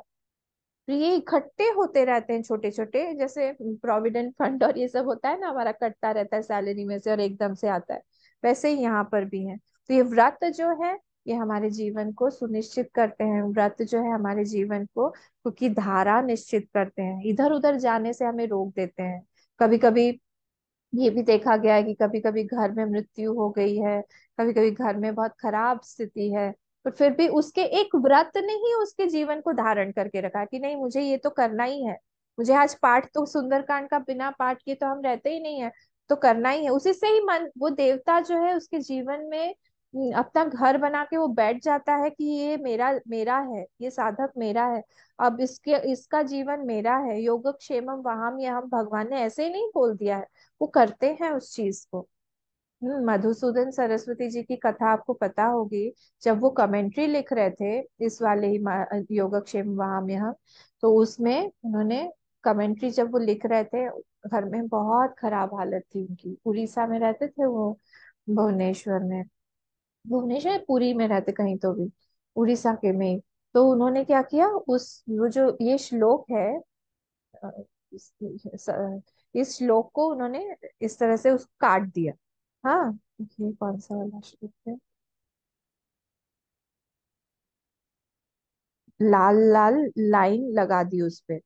तो ये इकट्ठे होते रहते हैं छोटे छोटे, जैसे प्रोविडेंट फंड और ये सब होता है ना, हमारा कटता रहता है सैलरी में से और एकदम से आता है। वैसे ही यहाँ पर भी है। तो ये व्रत जो है, ये हमारे जीवन को सुनिश्चित करते हैं। व्रत जो है हमारे जीवन को क्योंकि धारा निश्चित करते हैं, इधर उधर जाने से हमें रोक देते हैं। कभी कभी ये भी देखा गया है कि कभी कभी घर में मृत्यु हो गई है, कभी कभी घर में बहुत खराब स्थिति है, पर फिर भी उसके एक व्रत ने ही उसके जीवन को धारण करके रखा कि नहीं, मुझे ये तो करना ही है। मुझे आज पाठ तो, सुंदरकांड का बिना पाठ किए तो हम रहते ही नहीं है, तो करना ही है। उसी से ही मन, वो देवता जो है उसके जीवन में अपना घर बना के वो बैठ जाता है कि ये मेरा मेरा है, ये साधक मेरा है। अब इसके इसका जीवन मेरा है, योगक्षेमम वहाम ये, हम भगवान ने ऐसे ही नहीं बोल दिया है, वो करते हैं उस चीज को। मधुसूदन सरस्वती जी की कथा आपको पता होगी। जब वो कमेंट्री लिख रहे थे इस वाले ही योगक्षेम वहाम्यहम, तो उसमें उन्होंने कमेंट्री जब वो लिख रहे थे, घर में बहुत खराब हालत थी उनकी। उड़ीसा में रहते थे वो, भुवनेश्वर में, भुवनेश्वर पुरी में रहते कहीं तो भी, उड़ीसा के में ही। तो उन्होंने क्या किया, उस वो जो ये श्लोक है, अ, इस इस श्लोक को उन्होंने इस तरह से उसको काट दिया। हाँ, ये कौन सा वाला श्लोक है? लाल लाल लाइन लगा दी उस पे।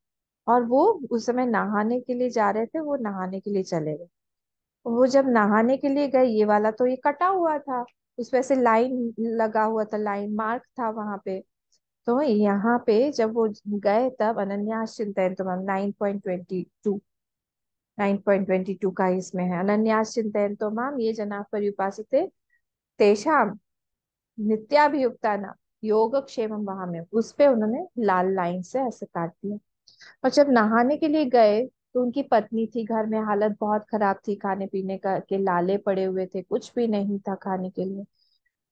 और वो उस समय नहाने के लिए जा रहे थे, वो नहाने के लिए चले गए। वो जब नहाने के लिए गए, ये वाला तो ये कटा हुआ था, उस पे से लाइन लगा हुआ था, लाइन मार्क था वहां पे। तो यहाँ पे जब वो गए तब अनन्यास चिंतयन्तु मैम 9.22, 9.22 का इसमें है, अनन्यास चिंतयन्तो माम ये जना पर्युपासते तेषां नित्याभियुक्ता नाम योगक्षेमम वहां में, उस पे उन्होंने लाल लाइन से ऐसे काट दिया। और जब नहाने के लिए गए तो उनकी पत्नी थी घर में, हालत बहुत खराब थी, खाने पीने का के लाले पड़े हुए थे, कुछ भी नहीं था खाने के लिए।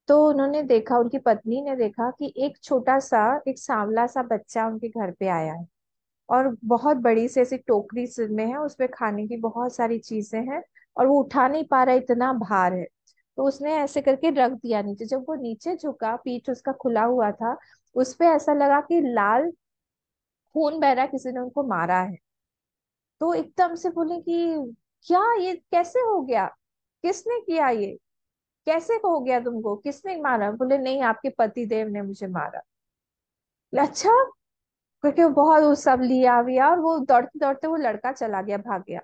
तो उन्होंने देखा, उनकी पत्नी ने देखा कि एक छोटा सा, एक सांवला सा बच्चा उनके घर पे आया है, और बहुत बड़ी सी ऐसी टोकरी में है, उसपे खाने की बहुत सारी चीजें हैं, और वो उठा नहीं पा रहा, इतना भार है। तो उसने ऐसे करके रख दिया नीचे। जब वो नीचे झुका, पीठ उसका खुला हुआ था, उस पे ऐसा लगा कि लाल खून बह रहा है, किसी ने उनको मारा है। तो एकदम से बोले कि क्या, ये कैसे हो गया, किसने किया ये, कैसे हो गया तुमको, किसने मारा? बोले नहीं, आपके पति देव ने मुझे मारा। बोले, अच्छा। क्योंकि वो बहुत वो सब लिया विया, और वो दौड़ते दौड़ते वो लड़का चला गया, भाग गया।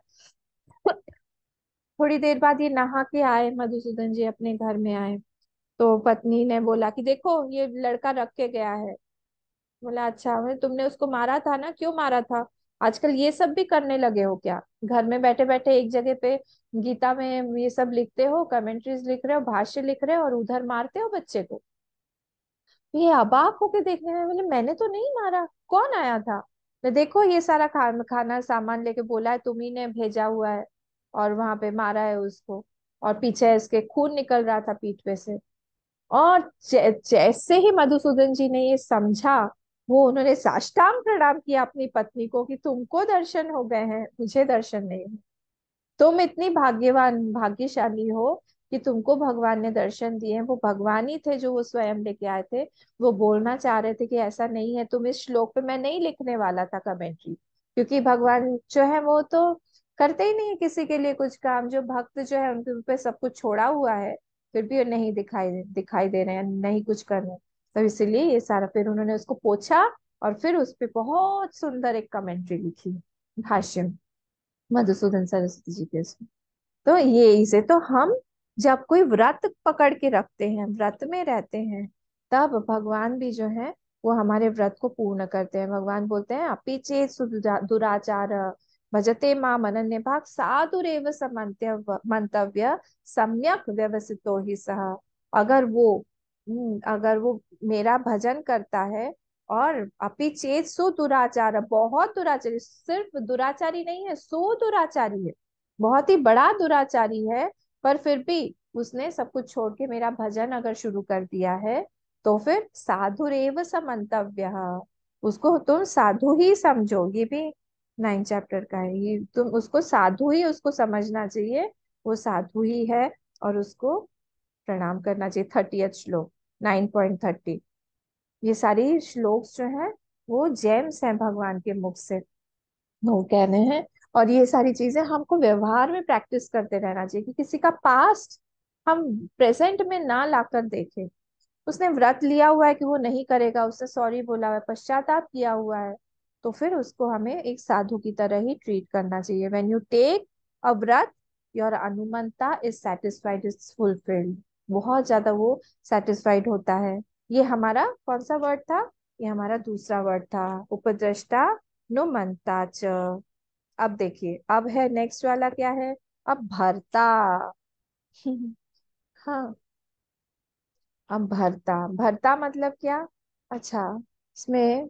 थोड़ी देर बाद ये नहा के आए, मधुसूदन जी अपने घर में आए। तो पत्नी ने बोला कि देखो ये लड़का रख के गया है। बोला अच्छा, तुमने उसको मारा था ना, क्यों मारा था? आजकल ये सब भी करने लगे हो क्या? घर में बैठे बैठे एक जगह पे गीता में ये सब लिखते हो, कमेंट्रीज लिख रहे हो, भाष्य लिख रहे हो, और उधर मारते हो बच्चे को। ये अबाक होके देखने में, बोले मैंने तो नहीं मारा, कौन आया था? मैं देखो ये सारा खाना सामान लेके बोला है तुम्ही ने भेजा हुआ है, और वहां पे मारा है उसको, और पीछे इसके खून निकल रहा था पीठ पे से। और जैसे ही मधुसूदन जी ने ये समझा, वो उन्होंने साष्टांग प्रणाम किया अपनी पत्नी को कि तुमको दर्शन हो गए हैं, मुझे दर्शन नहीं। तुम इतनी भाग्यवान भाग्यशाली हो कि तुमको भगवान ने दर्शन दिए हैं। वो भगवान ही थे जो वो स्वयं लेके आए थे। वो बोलना चाह रहे थे कि ऐसा नहीं है, तुम इस श्लोक पे, मैं नहीं लिखने वाला था कमेंट्री, क्योंकि भगवान जो है वो तो करते ही नहीं है किसी के लिए कुछ काम। जो भक्त जो है उनके ऊपर सब कुछ छोड़ा हुआ है, फिर भी वो नहीं दिखाई दिखाई दे रहे हैं, नहीं कुछ कर रहे हैं। तो इसलिए ये सारा फिर उन्होंने उसको पोछा, और फिर उस पे बहुत सुंदर एक कमेंट्री लिखी, भाष्य, मधुसूदन सरस्वती जी के उसमें। तो ये इसे तो हम जब कोई व्रत पकड़ के रखते हैं, व्रत में रहते हैं, तब भगवान भी जो है वो हमारे व्रत को पूर्ण करते हैं। भगवान बोलते हैं अपि चेत दुराचार भजते माम अनन्य भाग साधुरेव समन्त्य मंतव्य सम्यक व्यवसितो ही सह। अगर वो अगर वो मेरा भजन करता है, और अपि चेत सो दुराचार, बहुत दुराचारी, सिर्फ दुराचारी नहीं है, सो दुराचारी है, बहुत ही बड़ा दुराचारी है, पर फिर भी उसने सब कुछ छोड़ के मेरा भजन अगर शुरू कर दिया है, तो फिर साधुरेव समंतव्य, उसको तुम साधु ही समझो। ये भी 9 चैप्टर का है, ये तुम उसको साधु ही उसको समझना चाहिए, वो साधु ही है, और उसको प्रणाम करना चाहिए। 30th श्लोक, 9.30। ये सारी श्लोक्स जो हैं वो जेम्स हैं भगवान के मुख से, वो कहने हैं। और ये सारी चीजें हमको व्यवहार में प्रैक्टिस करते रहना चाहिए, कि किसी का पास्ट हम प्रेजेंट में ना लाकर देखें। उसने व्रत लिया हुआ है कि वो नहीं करेगा, उसने सॉरी बोला हुआ है, पश्चाताप किया हुआ है, तो फिर उसको हमें एक साधु की तरह ही ट्रीट करना चाहिए। When you take a vrat, your anumanta is satisfied, is fulfilled, बहुत ज्यादा वो सेटिस्फाइड होता है। ये हमारा कौन सा वर्ड था? ये हमारा दूसरा वर्ड था, उपद्रष्टा नुमंता च। अब देखिए, अब है नेक्स्ट वाला क्या है? अब भरता। हाँ, अब भरता, भरता मतलब क्या? अच्छा, इसमें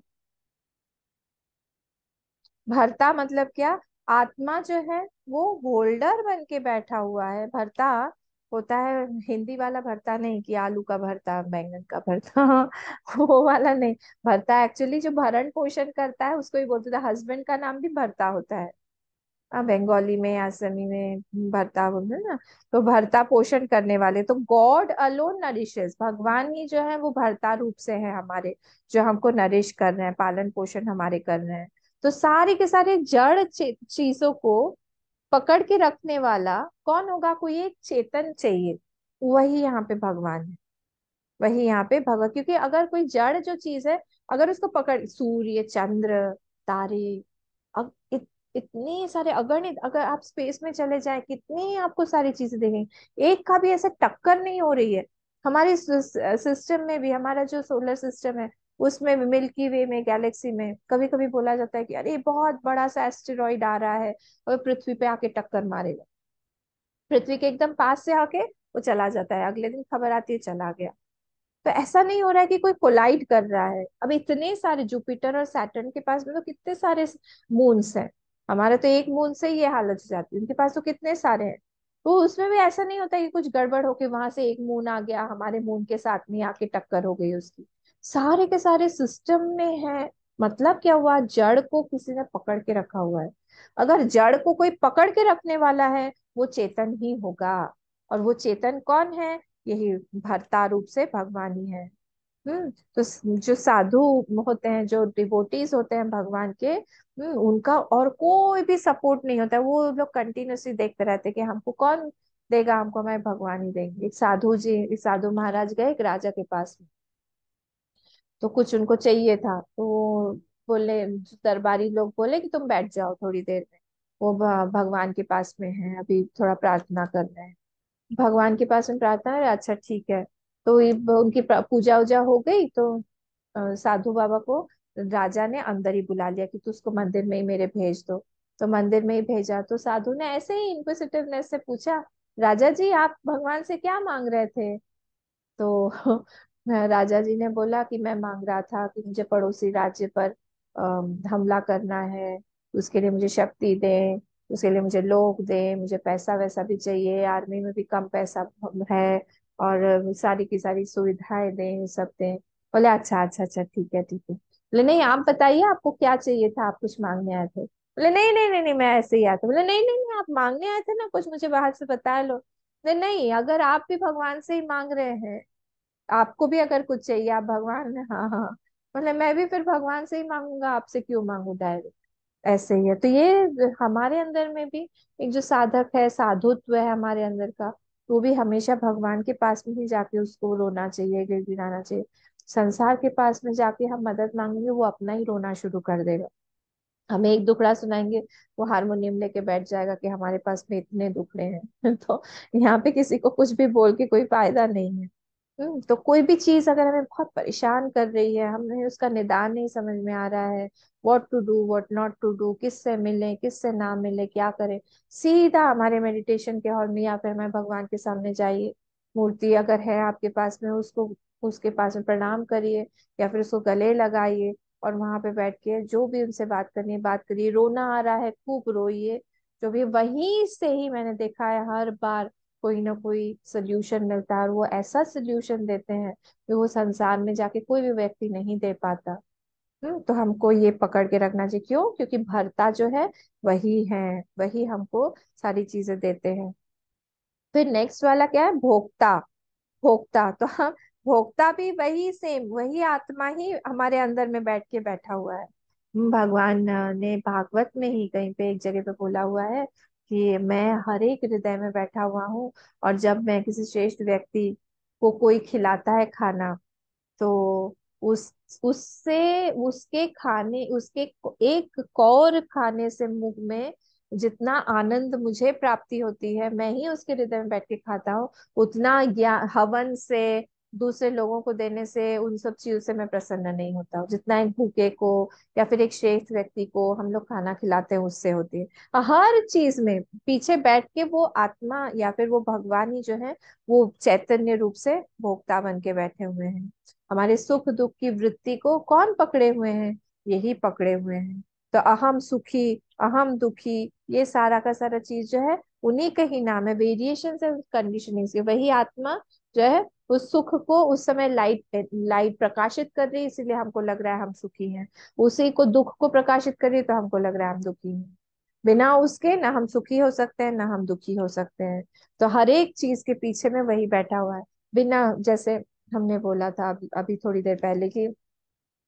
भरता मतलब क्या? आत्मा जो है वो होल्डर बन के बैठा हुआ है। भरता होता है हिंदी वाला भरता नहीं, कि आलू का भरता, बैंगन का भरता, वो वाला नहीं। भरता एक्चुअली जो भरण पोषण करता है उसको ही बोलते थे। हस्बैंड का नाम भी भरता होता है, बंगाली में, असमी में भरता बोलते हैं ना। तो भरता पोषण करने वाले, तो गॉड अलोन नरिशेस, भगवान ही जो है वो भरता रूप से है हमारे, जो हमको नरिश कर रहे हैं, पालन पोषण हमारे कर रहे हैं। तो सारे के सारे जड़ चीजों को पकड़ के रखने वाला कौन होगा? कोई एक चेतन चाहिए, वही यहाँ पे भगवान है। वही यहाँ पे भगवान, क्योंकि अगर कोई जड़ जो चीज है, अगर उसको पकड़, सूर्य, चंद्र, तारे, अब इतनी सारे अगणित, अगर आप स्पेस में चले जाए कितनी आपको सारी चीजें देखेंगे, एक का भी ऐसे टक्कर नहीं हो रही है। हमारे सिस्टम में भी, हमारा जो सोलर सिस्टम है उसमें भी, मिल्की वे में, गैलेक्सी में, कभी कभी बोला जाता है कि अरे बहुत बड़ा सा एस्टेरॉइड आ रहा है और पृथ्वी पे आके टक्कर मारेगा। पृथ्वी के एकदम पास से आके वो चला जाता है, अगले दिन खबर आती है चला गया। तो ऐसा नहीं हो रहा है कि कोई कोलाइड कर रहा है। अब इतने सारे जुपिटर और सैटर्न के पास में तो कितने सारे मून्स हैं। हमारा तो एक मून से ही ये हालत हो जाती है, उनके पास तो कितने सारे हैं। तो उसमें भी ऐसा नहीं होता कि कुछ गड़बड़ हो के वहां से एक मून आ गया, हमारे मून के साथ में आके टक्कर हो गई उसकी। सारे के सारे सिस्टम में है। मतलब क्या हुआ, जड़ को किसी ने पकड़ के रखा हुआ है। अगर जड़ को कोई पकड़ के रखने वाला है, वो चेतन ही होगा। और वो चेतन कौन है? यही भरता रूप से भगवान ही है। तो जो साधु होते हैं, जो डिवोटीज होते हैं भगवान के, उनका और कोई भी सपोर्ट नहीं होता है। वो लोग कंटिन्यूअसली देखते रहते हैं कि हमको कौन देगा, हमको हमारे भगवान ही देंगे। एक साधु महाराज गए एक राजा के पास में। तो कुछ उनको चाहिए था, तो वो बोले, दरबारी लोग बोले कि तुम बैठ जाओ थोड़ी देर में, वो भगवान के पास में है, अभी थोड़ा प्रार्थना कर रहे हैं। भगवान के पास में प्रार्थना है, अच्छा ठीक है। तो उनकी पूजा वूजा हो गई, तो साधु बाबा को राजा ने अंदर ही बुला लिया कि तू उसको मंदिर में ही मेरे भेज दो। तो मंदिर में ही भेजा, तो साधु ने ऐसे ही इनक्विसिटिवनेस से पूछा, राजा जी आप भगवान से क्या मांग रहे थे? तो राजा जी ने बोला कि मैं मांग रहा था कि मुझे पड़ोसी राज्य पर हमला करना है, उसके लिए मुझे शक्ति दें, उसके लिए मुझे लोग दें, मुझे पैसा वैसा भी चाहिए, आर्मी में भी कम पैसा है, और सारी की सारी सुविधाएं दें, सब दें। बोले अच्छा अच्छा अच्छा, ठीक है ठीक है। बोले नहीं आप बताइए आपको क्या चाहिए था, आप कुछ मांगने आए थे? बोले नहीं नहीं नहीं नहीं, मैं ऐसे ही आया था। बोले नहीं नहीं नहीं, आप मांगने आए थे ना कुछ, मुझे बाहर से बता लो। नहीं नहीं, अगर आप भी भगवान से ही मांग रहे हैं, आपको भी अगर कुछ चाहिए आप भगवान ने, हाँ हाँ, मतलब मैं भी फिर भगवान से ही मांगूंगा, आपसे क्यों मांगू डायरेक्ट। ऐसे ही है। तो ये हमारे अंदर में भी एक जो साधक है, साधुत्व है हमारे अंदर का, वो भी हमेशा भगवान के पास में ही जाके उसको रोना चाहिए, गिड़गिड़ाना चाहिए। संसार के पास में जाके हम मदद मांगेंगे, वो अपना ही रोना शुरू कर देगा। हमें एक दुखड़ा सुनाएंगे, वो हारमोनियम लेके बैठ जाएगा कि हमारे पास में इतने दुखड़े हैं। तो यहाँ पे किसी को कुछ भी बोल के कोई फायदा नहीं है। तो कोई भी चीज अगर हमें बहुत परेशान कर रही है, हमें उसका निदान नहीं समझ में आ रहा है, what to do what not to do, किससे मिले किससे ना मिले, क्या करें, सीधा हमारे मेडिटेशन के हॉल में या फिर हमें भगवान के सामने जाइए। मूर्ति अगर है आपके पास में, उसको उसके पास में प्रणाम करिए, या फिर उसको गले लगाइए, और वहां पे बैठ के जो भी उनसे बात करनी है बात करिए। रोना आ रहा है खूब रोइए। जो भी वहीं से ही मैंने देखा है, हर बार कोई ना कोई सोल्यूशन मिलता है, और वो ऐसा सोल्यूशन देते हैं कि वो संसार में जाके कोई भी व्यक्ति नहीं दे पाता। तो हमको ये पकड़ के रखना चाहिए। क्यों? क्योंकि भरता जो है वही है, वही हमको सारी चीजें देते हैं। फिर नेक्स्ट वाला क्या है? भोक्ता। भोक्ता तो हम, भोक्ता भी वही सेम, वही आत्मा ही हमारे अंदर में बैठ के बैठा हुआ है। भगवान ने भागवत में ही कहीं पे एक जगह पे बोला हुआ है कि मैं हर एक हृदय में बैठा हुआ हूँ, और जब मैं किसी श्रेष्ठ व्यक्ति को कोई खिलाता है खाना, तो उस उससे उसके खाने, उसके एक कौर खाने से मुंह में जितना आनंद मुझे प्राप्ति होती है, मैं ही उसके हृदय में बैठ के खाता हूँ, उतना ज्ञान हवन से, दूसरे लोगों को देने से, उन सब चीजों से मैं प्रसन्न नहीं होता हूँ, जितना एक भूखे को या फिर एक श्रेष्ठ व्यक्ति को हम लोग खाना खिलाते हैं उससे होती है। हर चीज में पीछे बैठ के वो आत्मा या फिर वो भगवान ही जो है, वो चैतन्य रूप से भोक्ता बन के बैठे हुए हैं। हमारे सुख दुख की वृत्ति को कौन पकड़े हुए हैं? यही पकड़े हुए हैं। तो अहम सुखी, अहम दुखी, ये सारा का सारा चीज जो है उन्हीं का ही नाम है, वेरिएशन है कंडीशनिंग के। वही आत्मा जो है उस सुख को उस समय लाइट लाइट प्रकाशित कर रही है, इसीलिए हमको लग रहा है हम सुखी हैं। उसी को दुख को प्रकाशित कर रही है, तो हमको लग रहा है हम दुखी हैं। बिना उसके ना हम सुखी हो सकते हैं ना हम दुखी हो सकते हैं। तो हर एक चीज के पीछे में वही बैठा हुआ है। बिना, जैसे हमने बोला था अभी थोड़ी देर पहले कि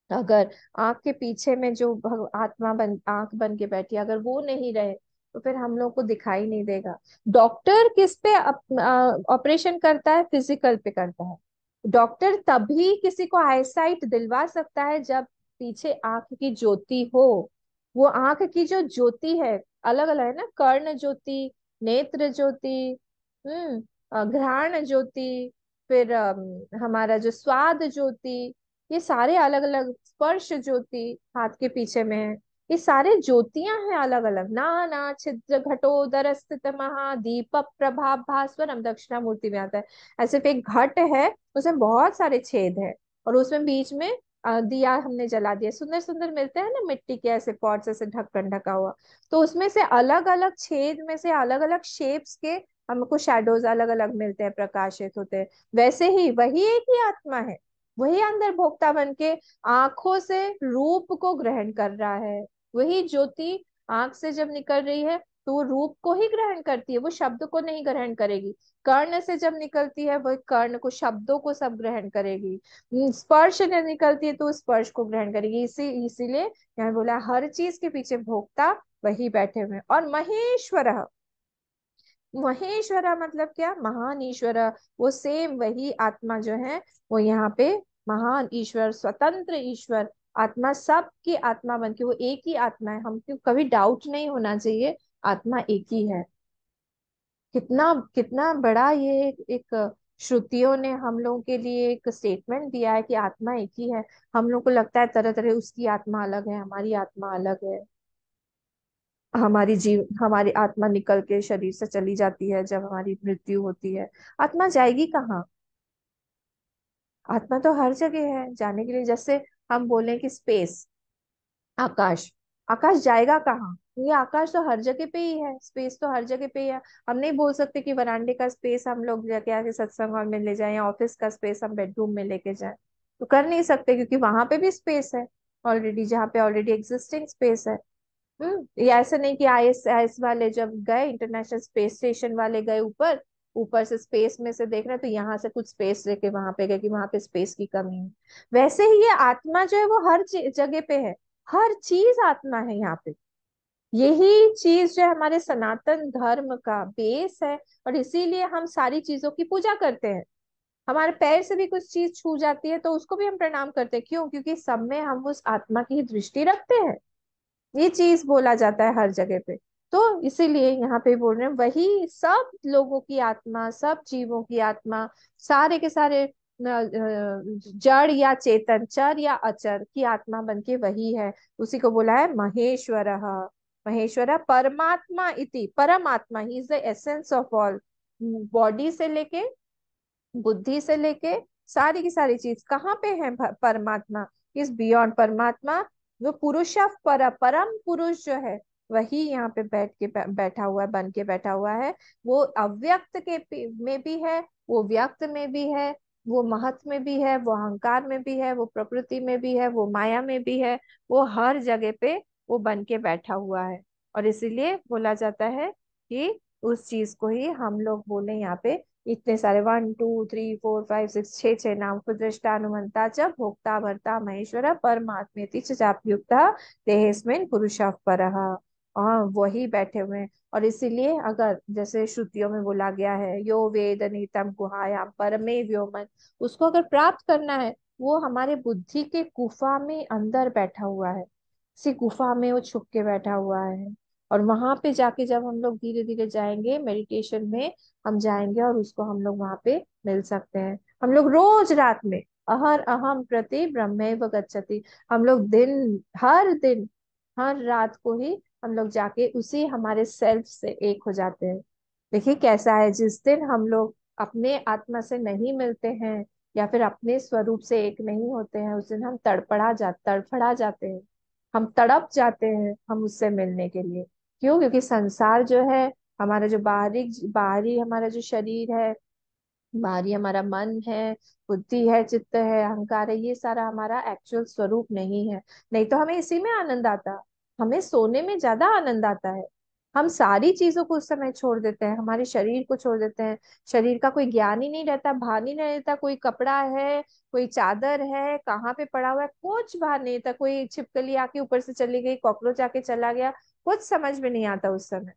अगर आंख के पीछे में जो आत्मा आंख बन के बैठी है, अगर वो नहीं रहे, तो फिर हम लोग को दिखाई नहीं देगा। डॉक्टर किस पे ऑपरेशन करता है? फिजिकल पे करता है। डॉक्टर तभी किसी को आईसाइट दिलवा सकता है जब पीछे आंख की ज्योति हो। वो आंख की जो ज्योति है अलग अलग है ना, कर्ण ज्योति, नेत्र ज्योति, घ्राण ज्योति, फिर हमारा जो स्वाद ज्योति, ये सारे अलग अलग, स्पर्श ज्योति हाथ के पीछे में है। ये सारे ज्योतियां हैं अलग अलग, नाना छिद्र घटोदर स्थित महादीप प्रभा भास्वरम, दक्षिणामूर्ति में आता है। ऐसे एक घट है, उसमें बहुत सारे छेद है, और उसमें बीच में दिया हमने जला दिया, सुंदर सुंदर मिलते हैं ना मिट्टी के ऐसे पॉट से ढक्कन ढका हुआ। तो उसमें से अलग अलग छेद में से अलग अलग शेप्स के हमको शेडोज अलग अलग मिलते हैं, प्रकाशित होते हैं। वैसे ही वही एक ही आत्मा है, वही अंदर भोक्ता बन के आंखों से रूप को ग्रहण कर रहा है। वही ज्योति आंख से जब निकल रही है तो वो रूप को ही ग्रहण करती है, वो शब्द को नहीं ग्रहण करेगी। कर्ण से जब निकलती है वह कर्ण को, शब्दों को सब ग्रहण करेगी। स्पर्श ने निकलती है तो स्पर्श को ग्रहण करेगी। इसीलिए यहाँ बोला हर चीज के पीछे भोक्ता वही बैठे हुए हैं। और महेश्वर, महेश्वरा मतलब क्या, महान ईश्वर। वो सेम वही आत्मा जो है वो यहाँ पे महान ईश्वर, स्वतंत्र ईश्वर आत्मा, सबकी आत्मा बन के वो एक ही आत्मा है। हम क्यों, कभी डाउट नहीं होना चाहिए, आत्मा एक ही है। कितना कितना बड़ा ये एक श्रुतियों ने हम लोगों के लिए एक स्टेटमेंट दिया है कि आत्मा एक ही है। हम लोग को लगता है तरह तरह उसकी आत्मा अलग है, हमारी आत्मा अलग है। हमारी आत्मा निकल के शरीर से चली जाती है जब हमारी मृत्यु होती है। आत्मा जाएगी कहाँ? आत्मा तो हर जगह है जाने के लिए। जैसे हम बोले कि स्पेस, आकाश, आकाश जाएगा कहाँ? ये आकाश तो हर जगह पे ही है, स्पेस तो हर जगह पे ही है। हम नहीं बोल सकते कि वरांडे का स्पेस हम लोग जाके आके सत्संग हॉल में ले जाएं, या ऑफिस का स्पेस हम बेडरूम में लेके जाएं। तो कर नहीं सकते, क्योंकि वहां पे भी स्पेस है ऑलरेडी, जहाँ पे ऑलरेडी एग्जिस्टिंग स्पेस है। ये ऐसा नहीं कि आईएसआईएस वाले जब गए, इंटरनेशनल स्पेस स्टेशन वाले गए ऊपर, ऊपर से स्पेस में से देख रहे हैं, तो यहाँ से कुछ स्पेस लेके वहां पे गए कि वहां पे स्पेस की कमी है। वैसे ही ये आत्मा जो है वो हर जगह पे है, हर चीज आत्मा है यहाँ पे। यही चीज जो है हमारे सनातन धर्म का बेस है, और इसीलिए हम सारी चीजों की पूजा करते हैं। हमारे पैर से भी कुछ चीज छू जाती है तो उसको भी हम प्रणाम करते हैं, क्यों? क्योंकि सब में हम उस आत्मा की दृष्टि रखते हैं। ये चीज बोला जाता है हर जगह पे। तो इसीलिए यहाँ पे बोल रहे हैं वही सब लोगों की आत्मा, सब जीवों की आत्मा, सारे के सारे जड़ या चेतन, चर या अचर की आत्मा बन के वही है। उसी को बोला है महेश्वर। महेश्वर परमात्मा इति, परमात्मा, he is the essence of all. Body से लेके, बुद्धि से लेके, सारी की सारी चीज कहाँ पे है? परमात्मा इज बियॉन्ड। परमात्मा जो पुरुष परम पुरुष जो है वही यहाँ पे बैठा हुआ है, बन के बैठा हुआ है। वो अव्यक्त में भी है, वो व्यक्त में भी है, वो महत में भी है, वो अहंकार में भी है, वो प्रकृति में भी है, वो माया में भी है। वो हर जगह पे वो बन के बैठा हुआ है। और इसीलिए बोला जाता है कि उस चीज को ही हम लोग बोले यहाँ पे, इतने सारे 1 2 3 4 5 6, छह छह नाम, दृष्टानुमंता च भोक्ता भर्ता महेश्वर परमात्मेति च चाप्युक्ता देहेस्मिन् पुरुषः परः। और वही बैठे हुए हैं। और इसीलिए अगर जैसे श्रुतियों में बोला गया है, यो वेद निहितम गुहायाम परमे व्योमन, उसको अगर प्राप्त करना है, वो हमारे बुद्धि के गुफा में अंदर बैठा हुआ है। इसी गुफा में वो छुप के बैठा हुआ है। और वहां पे जाके जब हम लोग धीरे धीरे जाएंगे मेडिटेशन में, हम जाएंगे और उसको हम लोग वहां पे मिल सकते हैं। हम लोग रोज रात में अहर अहम प्रति ब्रह्मैव गच्छति, हम लोग दिन हर रात को ही हम लोग जाके उसी हमारे सेल्फ से एक हो जाते हैं। देखिए कैसा है, जिस दिन हम लोग अपने आत्मा से नहीं मिलते हैं या फिर अपने स्वरूप से एक नहीं होते हैं, उस दिन हम तड़फड़ा जाते हैं। हम तड़प जाते हैं हम उससे मिलने के लिए। क्यों? क्योंकि संसार जो है, हमारा जो बाहरी बाहरी हमारा जो शरीर है, बाहरी हमारा मन है, बुद्धि है, चित्त है, अहंकार है, ये सारा हमारा एक्चुअल स्वरूप नहीं है। नहीं तो हमें इसी में आनंद आता, हमें सोने में ज्यादा आनंद आता है। हम सारी चीजों को उस समय छोड़ देते हैं, हमारे शरीर को छोड़ देते हैं। शरीर का कोई ज्ञान ही नहीं रहता, भान ही नहीं रहता, कोई कपड़ा है, कोई चादर है, कहाँ पे पड़ा हुआ है, कुछ भान नहीं रहता। कोई छिपकली आके ऊपर से चली गई, कॉकरोच आके चला गया, कुछ समझ में नहीं आता उस समय।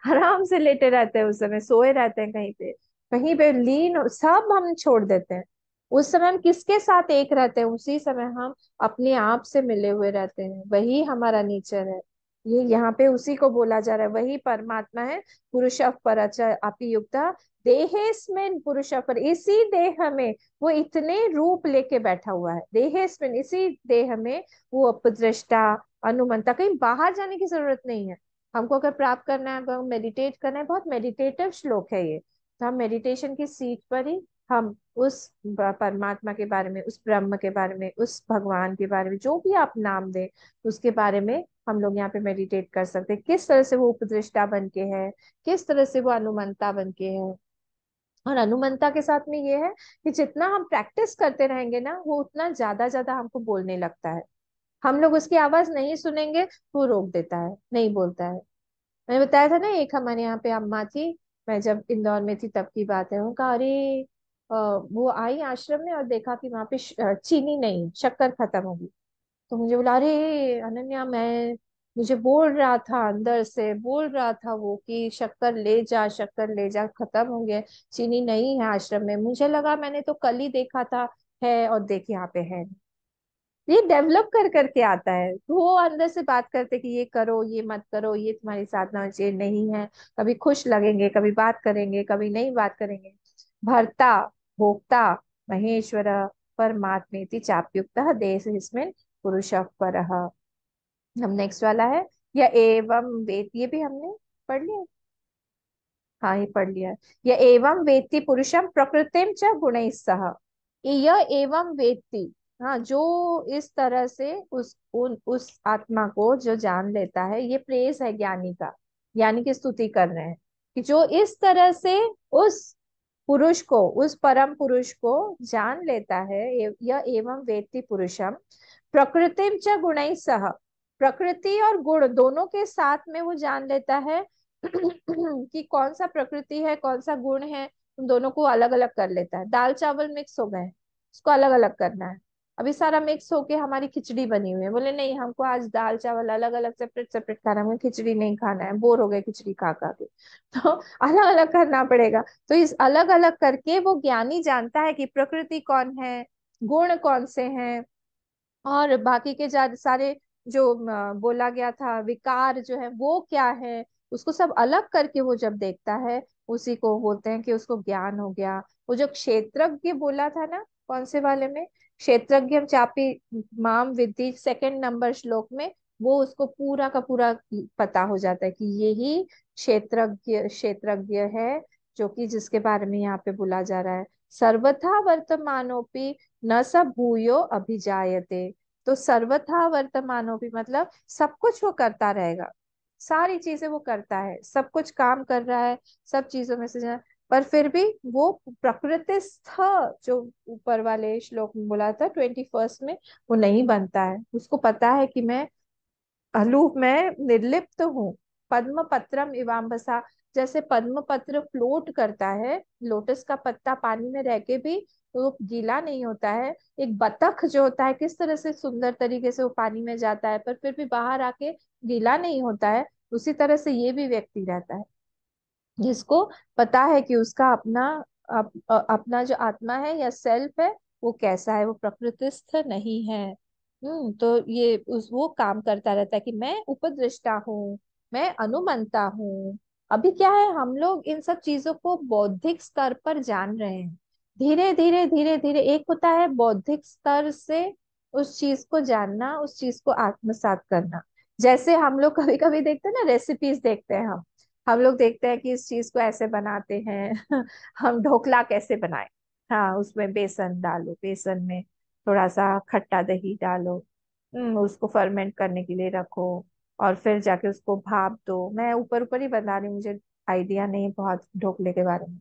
आराम से लेटे रहते हैं उस समय, सोए रहते हैं कहीं पे, कहीं पे लीन, सब हम छोड़ देते हैं। उस समय हम किसके साथ एक रहते हैं, उसी समय हम अपने आप से मिले हुए रहते हैं, वही हमारा नेचर है। ये यहाँ पे उसी को बोला जा रहा है, वही परमात्मा है। पुरुष परच अपि युक्ता देहेस्मिन पुरुष पर, इसी देह में वो इतने रूप लेके बैठा हुआ है, देहेस्मिन इसी देह में वो उपद्रष्टा अनुमंता, कहीं बाहर जाने की जरूरत नहीं है। हमको अगर प्राप्त करना है, अगर मेडिटेट करना है, बहुत मेडिटेटिव श्लोक है ये, तो हम मेडिटेशन की सीट पर ही हम उस परमात्मा के बारे में, उस ब्रह्म के बारे में, उस भगवान के बारे में, जो भी आप नाम दें, उसके बारे में हम लोग यहाँ पे मेडिटेट कर सकते हैं। किस तरह से वो उपदृष्टा बन के है, किस तरह से वो अनुमंता बन के है। और अनुमंता के साथ में ये है कि जितना हम प्रैक्टिस करते रहेंगे ना, वो उतना ज्यादा ज्यादा हमको बोलने लगता है। हम लोग उसकी आवाज नहीं सुनेंगे, वो रोक देता है, नहीं बोलता है। मैंने बताया था ना, एक हमारे यहाँ पे अम्मा थी, मैं जब इंदौर में थी तब की बात है, उनका अरे वो आई आश्रम में और देखा कि वहां पे चीनी नहीं, शक्कर खत्म हो गई। तो मुझे बोला, अरे अनन्या, मैं मुझे बोल रहा था, अंदर से बोल रहा था वो कि शक्कर ले जा, शक्कर ले जा, खत्म हो गया, चीनी नहीं है आश्रम में। मुझे लगा मैंने तो कल ही देखा था, है, और देख यहाँ पे है। ये डेवलप कर करके आता है, तो वो अंदर से बात करते कि ये करो, ये मत करो, ये तुम्हारी साधना होनी चाहिए, नहीं है। कभी खुश लगेंगे, कभी बात करेंगे, कभी नहीं बात करेंगे। भर्ता भोक्ता महेश्वर परमात्मेति चाप्युक्त देशस्मिन् पुरुष परः। हम नेक्स्ट वाला है, या एवं वेद, ये भी हमने पढ़ लिया। हाँ, ये पढ़ लिया है। यह एवं वेत्ति पुरुषम प्रकृतिम च गुणैः सह। यह एवं वेत्ति, हाँ, जो इस तरह से उस आत्मा को जो जान लेता है, ये प्रेस है ज्ञानी का। ज्ञानी की स्तुति कर रहे हैं कि जो इस तरह से उस पुरुष को, उस परम पुरुष को जान लेता है, यह एवं वेत्ति पुरुषम प्रकृतिम च गुणैः सह। प्रकृति और गुण दोनों के साथ में वो जान लेता है कि कौन सा प्रकृति है, कौन सा गुण है, उन दोनों को अलग अलग कर लेता है। दाल चावल मिक्स हो गए, उसको अलग अलग करना है। अभी सारा मिक्स होके हमारी खिचड़ी बनी हुई है, बोले नहीं हमको आज दाल चावल अलग अलग सेपरेट सेपरेट खाना है, हमें खिचड़ी नहीं खाना है, बोर हो गए खिचड़ी खा खा के। तो अलग अलग करना पड़ेगा। तो इस अलग अलग करके वो ज्ञानी जानता है कि प्रकृति कौन है, गुण कौन से हैं, और बाकी के सारे जो बोला गया था विकार जो है वो क्या है, उसको सब अलग करके वो जब देखता है, उसी को बोलते हैं कि उसको ज्ञान हो गया। वो जो क्षेत्रज्ञ बोला था ना, कौन से वाले में, क्षेत्रज्ञ चापी माम विद्धि, सेकंड नंबर श्लोक में, वो उसको पूरा का पूरा पता हो जाता है कि यही क्षेत्रज्ञ क्षेत्रज्ञ है, जो कि जिसके बारे में यहाँ पे बोला जा रहा है। सर्वथा वर्तमानोपि न स भूयो अभिजायते। तो सर्वथा वर्तमानोपि मतलब सब कुछ वो करता रहेगा, सारी चीजें वो करता है, सब कुछ काम कर रहा है, सब चीजों में से पर फिर भी वो प्रकृतिस्थ, जो ऊपर वाले श्लोक में बोला था 21 में, वो नहीं बनता है। उसको पता है कि मैं अलूप में निर्लिप्त हूँ। पद्म पत्रम इवाम्बसा, जैसे पद्म पत्र फ्लोट करता है, लोटस का पत्ता पानी में रह के भी तो वो गीला नहीं होता है। एक बतख जो होता है, किस तरह से सुंदर तरीके से वो पानी में जाता है, पर फिर भी बाहर आके गीला नहीं होता है। उसी तरह से ये भी व्यक्ति रहता है, जिसको पता है कि उसका अपना अपना जो आत्मा है या सेल्फ है, वो कैसा है, वो प्रकृतिस्थ नहीं है। तो ये वो काम करता रहता है कि मैं उपदृष्टा हूँ, मैं अनुमंता हूँ। अभी क्या है, हम लोग इन सब चीजों को बौद्धिक स्तर पर जान रहे हैं। धीरे धीरे धीरे धीरे एक होता है बौद्धिक स्तर से उस चीज को जानना, उस चीज को आत्मसात करना। जैसे हम लोग कभी कभी देखते हैं ना, रेसिपीज देखते हैं हम लोग देखते हैं कि इस चीज को ऐसे बनाते हैं हम ढोकला कैसे बनाए, हाँ, उसमें बेसन डालो, बेसन में थोड़ा सा खट्टा दही डालो, उसको फर्मेंट करने के लिए रखो, और फिर जाके उसको भाप दो। मैं ऊपर ऊपर ही बता रही हूँ, मुझे आइडिया नहीं बहुत ढोकले के बारे में।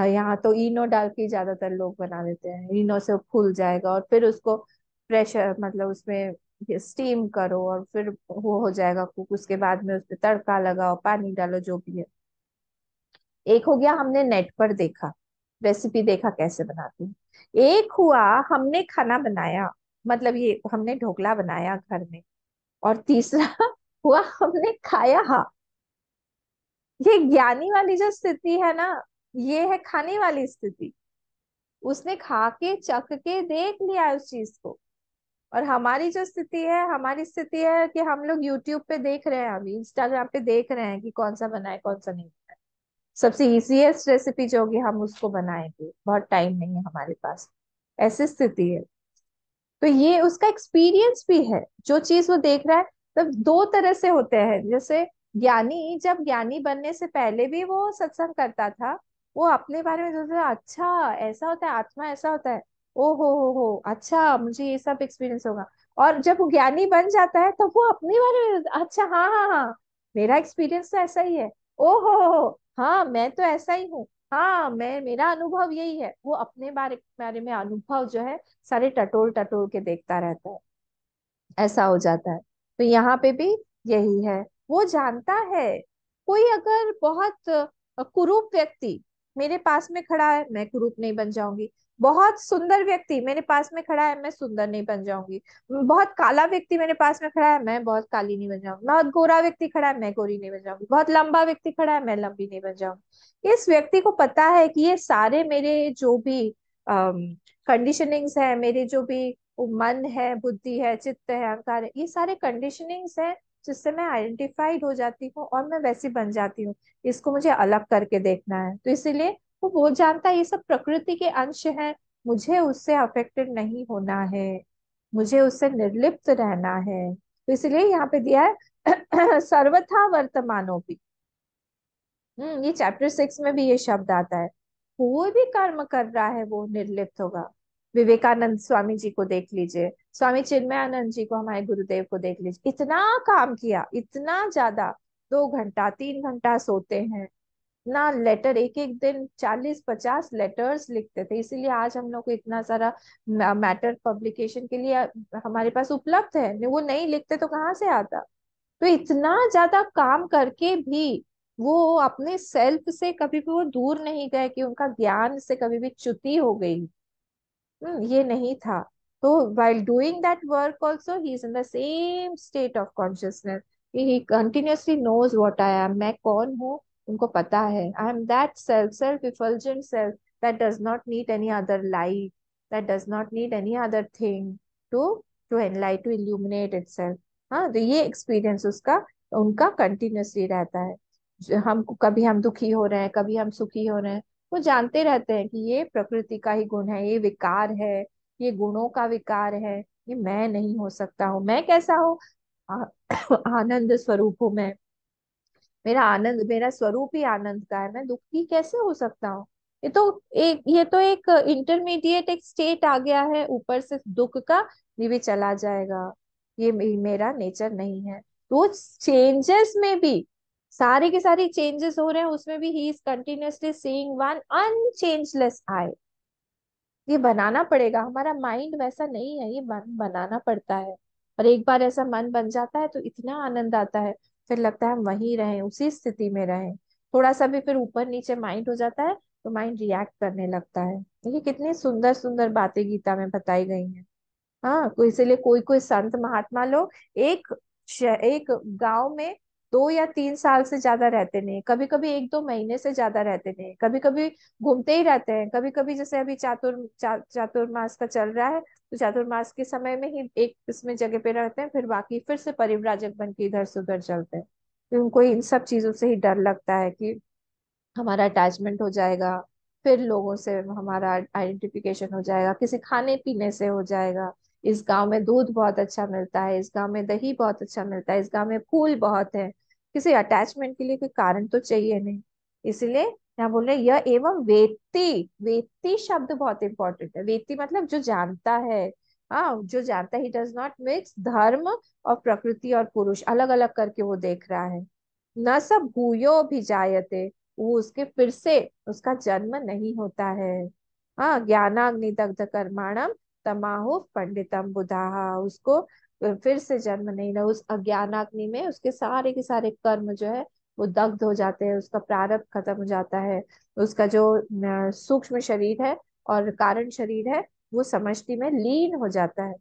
यहाँ तो इनो डाल के ज्यादातर लोग बना देते हैं, इनो से वो फूल जाएगा, और फिर उसको प्रेशर मतलब उसमें स्टीम करो, और फिर वो हो जाएगा कुक। उसके बाद में उस पे तड़का लगाओ, पानी डालो, जो भी है। एक हो गया हमने नेट पर देखा, रेसिपी देखा कैसे बनाते हैं। एक हुआ हमने खाना बनाया, मतलब ये हमने ढोकला बनाया घर में। और तीसरा हुआ हमने खाया। हाँ, ये ज्ञानी वाली जो स्थिति है ना, ये है खाने वाली स्थिति। उसने खा के चख के देख लिया उस चीज को। और हमारी जो स्थिति है, हमारी स्थिति है कि हम लोग यूट्यूब पे देख रहे हैं, अभी इंस्टाग्राम पे देख रहे हैं कि कौन सा बनाए कौन सा नहीं बनाए। सबसे इजीएस्ट रेसिपी जो होगी हम उसको बनाएंगे, बहुत टाइम नहीं है हमारे पास, ऐसी स्थिति है। तो ये उसका एक्सपीरियंस भी है, जो चीज वो देख रहा है। तब दो तरह से होते हैं, जैसे ज्ञानी जब ज्ञानी बनने से पहले भी वो सत्संग करता था, वो अपने बारे में सोचता था, अच्छा ऐसा होता है, आत्मा ऐसा होता है, ओ हो, अच्छा मुझे ये सब एक्सपीरियंस होगा। और जब वो ज्ञानी बन जाता है तो वो अपने बारे में, अच्छा हाँ हाँ हाँ, मेरा एक्सपीरियंस तो ऐसा ही है, ओ हो, हाँ मैं तो ऐसा ही हूँ, हाँ मैं, मेरा अनुभव यही है। वो अपने बारे बारे में अनुभव जो है सारे टटोल टटोल के देखता रहता है, ऐसा हो जाता है। तो यहाँ पे भी यही है, वो जानता है। कोई अगर बहुत कुरूप व्यक्ति मेरे पास में खड़ा है, मैं कुरूप नहीं बन जाऊंगी। बहुत सुंदर व्यक्ति मेरे पास में खड़ा है, मैं सुंदर नहीं बन जाऊंगी। बहुत काला व्यक्ति मेरे पास में खड़ा है, मैं बहुत काली नहीं बन जाऊंगी। बहुत गोरा व्यक्ति खड़ा है, मैं गोरी नहीं बन जाऊंगी। बहुत लंबा व्यक्ति खड़ा है, मैं लंबी नहीं बन जाऊंगी। इस व्यक्ति को पता है कि ये सारे मेरे जो भी कंडीशनिंग्स है, मेरे जो भी वो मन है, बुद्धि है, चित्त है, अहंकार है, ये सारे कंडीशनिंग्स हैं जिससे मैं आइडेंटिफाइड हो जाती हूँ और मैं वैसी बन जाती हूँ। इसको मुझे अलग करके देखना है, तो इसीलिए वो जानता है ये सब प्रकृति के अंश हैं, मुझे उससे अफेक्टेड नहीं होना है, मुझे उससे निर्लिप्त रहना है। तो इसलिए यहाँ पे दिया है सर्वथा वर्तमानोपि। ये चैप्टर 6 में भी ये शब्द आता है। कोई भी कर्म कर रहा है वो निर्लिप्त होगा। विवेकानंद स्वामी जी को देख लीजिए, स्वामी चिन्मयानंद जी को, हमारे गुरुदेव को देख लीजिए, इतना काम किया, इतना ज्यादा, 2 घंटा 3 घंटा सोते हैं ना, लेटर एक एक दिन 40-50 लेटर्स लिखते थे। इसीलिए आज हम लोग को इतना सारा मैटर पब्लिकेशन के लिए हमारे पास उपलब्ध है, वो नहीं लिखते तो कहाँ से आता। तो इतना ज्यादा काम करके भी वो अपने सेल्फ से कभी भी वो दूर नहीं गए कि उनका ज्ञान से कभी भी च्युति हो गई। ये नहीं था। तो while doing that work also he is in the same state of consciousness, he continuously knows what I am, मैं कौन हूँ, उनको पता है, I am that self effulgent self that does not need any other light, that does not need any other thing to enlighten, to illuminate itself। हाँ, तो ये experience उसका, उनका कंटिन्यूसली रहता है। हम कभी हम दुखी हो रहे हैं, कभी हम सुखी हो रहे हैं, वो जानते रहते हैं कि ये प्रकृति का ही गुण है, ये विकार है, ये गुणों का विकार है, ये मैं नहीं हो सकता हूँ। मैं कैसा हूँ? आ- आनंद स्वरूप हूँ मैं, मेरा आनंद, मेरा स्वरूप ही आनंद का है, मैं दुखी कैसे हो सकता हूँ? ये तो एक इंटरमीडिएट एक स्टेट आ गया है ऊपर से दुख का, ये भी चला जाएगा, ये मेरा नेचर नहीं है। तो चेंजेस में भी, सारी की सारी चेंजेस हो रहे हैं, उसमें भी he is continuously seeing one unchangeless I. ये बनाना पड़ेगा, हमारा माइंड वैसा नहीं है, ये बनाना पड़ता है। और एक बार ऐसा मन बन जाता है तो इतना आनंद आता है, फिर लगता है हम वहीं रहें, उसी स्थिति में रहें। थोड़ा सा भी फिर ऊपर नीचे माइंड हो जाता है तो माइंड रिएक्ट करने लगता है। देखिए कितनी सुंदर सुंदर बातें गीता में बताई गई हैं। हाँ, तो इसीलिए कोई कोई संत महात्मा लोग एक गांव में 2 या 3 साल से ज्यादा रहते नहीं, कभी कभी 1-2 महीने से ज्यादा रहते नहीं, कभी कभी घूमते ही रहते हैं। कभी कभी जैसे अभी चातुर्मास का चल रहा है, तो चातुर्मास के समय में ही एक इसमें जगह पे रहते हैं, फिर बाकी फिर से परिव्राजक बन के इधर से उधर चलते हैं। तो उनको इन सब चीजों से ही डर लगता है कि हमारा अटैचमेंट हो जाएगा, फिर लोगों से हमारा आइडेंटिफिकेशन हो जाएगा, किसी खाने पीने से हो जाएगा। इस गांव में दूध बहुत अच्छा मिलता है, इस गांव में दही बहुत अच्छा मिलता है, इस गांव में फूल बहुत है। किसी अटैचमेंट के लिए कोई कारण तो चाहिए नहीं। इसलिए यहाँ बोल रहे हैं, यह एवं वेत्ती, वेत्ती शब्द बहुत इंपॉर्टेंट है। वेत्ती मतलब जो जानता है। हाँ, जो जानता है, ही डज नॉट मिक्स धर्म और प्रकृति और पुरुष अलग अलग करके वो देख रहा है। न सब भूयो भी जायते, वो उसके फिर से उसका जन्म नहीं होता है। हाँ, ज्ञानाग्नि दग्ध कर्माणम तमाहु पंडितम बुधाहा, उसको फिर से जन्म नहीं ना, उस अज्ञानाग्नि में उसके सारे के सारे कर्म जो है वो दग्ध हो जाते हैं, उसका प्रारब्ध खत्म हो जाता है। उसका जो सूक्ष्म शरीर है और कारण शरीर है, वो समष्टि में लीन हो जाता है।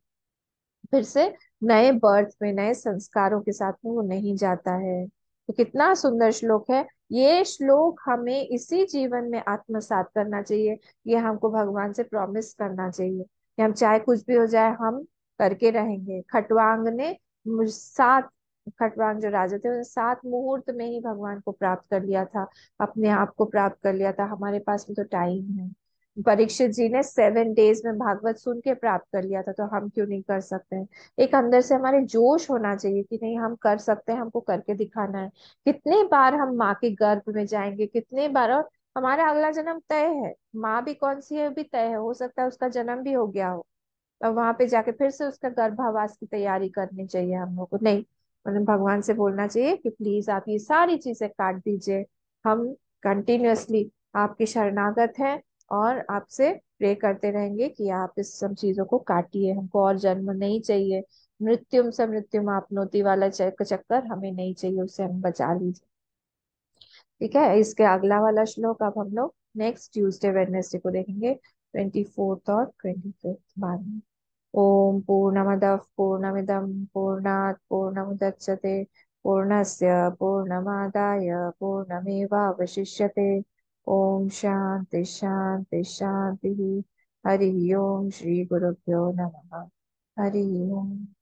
फिर से नए बर्थ में, नए संस्कारों के साथ में वो नहीं जाता है। तो कितना सुंदर श्लोक है। ये श्लोक हमें इसी जीवन में आत्मसात करना चाहिए। ये हमको भगवान से प्रॉमिस करना चाहिए कि हम चाहे कुछ भी हो जाए हम करके रहेंगे। खटवांग ने 7, खटवांग जो राजा थे उन्होंने 7 मुहूर्त में ही भगवान को प्राप्त कर लिया था, अपने आप को प्राप्त कर लिया था। हमारे पास भी तो टाइम है। परीक्षित जी ने 7 डेज में भागवत सुन के प्राप्त कर लिया था, तो हम क्यों नहीं कर सकते हैं। एक अंदर से हमारे जोश होना चाहिए कि नहीं हम कर सकते हैं, हमको करके दिखाना है। कितने बार हम माँ के गर्भ में जाएंगे, कितने बार, और हमारा अगला जन्म तय है। माँ भी कौन सी है भी तय है, हो सकता है उसका जन्म भी हो गया हो, और वहां पे जाके फिर से उसका गर्भावास की तैयारी करनी चाहिए हम लोग को। नहीं, उन्हें भगवान से बोलना चाहिए कि प्लीज आप ये सारी चीजें काट दीजिए। हम कंटिन्यूअसली आपके शरणागत हैं, और आपसे प्रे करते रहेंगे कि आप इस सब चीजों को काटिए, हमको और जन्म नहीं चाहिए। मृत्युम से मृत्युम आपनोति वाला चक्कर हमें नहीं चाहिए, उससे हम बचा लीजिए। ठीक है, इसके अगला वाला श्लोक अब हम लोग नेक्स्ट ट्यूसडे वेडनेसडे को देखेंगे, 24th और 25th बाद में। ओम पूर्णमदः पूर्णमिदं पूर्णात् पूर्णमुदच्यते पूर्णस्य पूर्णमादाय पूर्णमेवावशिष्यते। ओम शांति शांति शांति। हरि ओम, श्री गुरुभ्यो नमः। हरि ओम।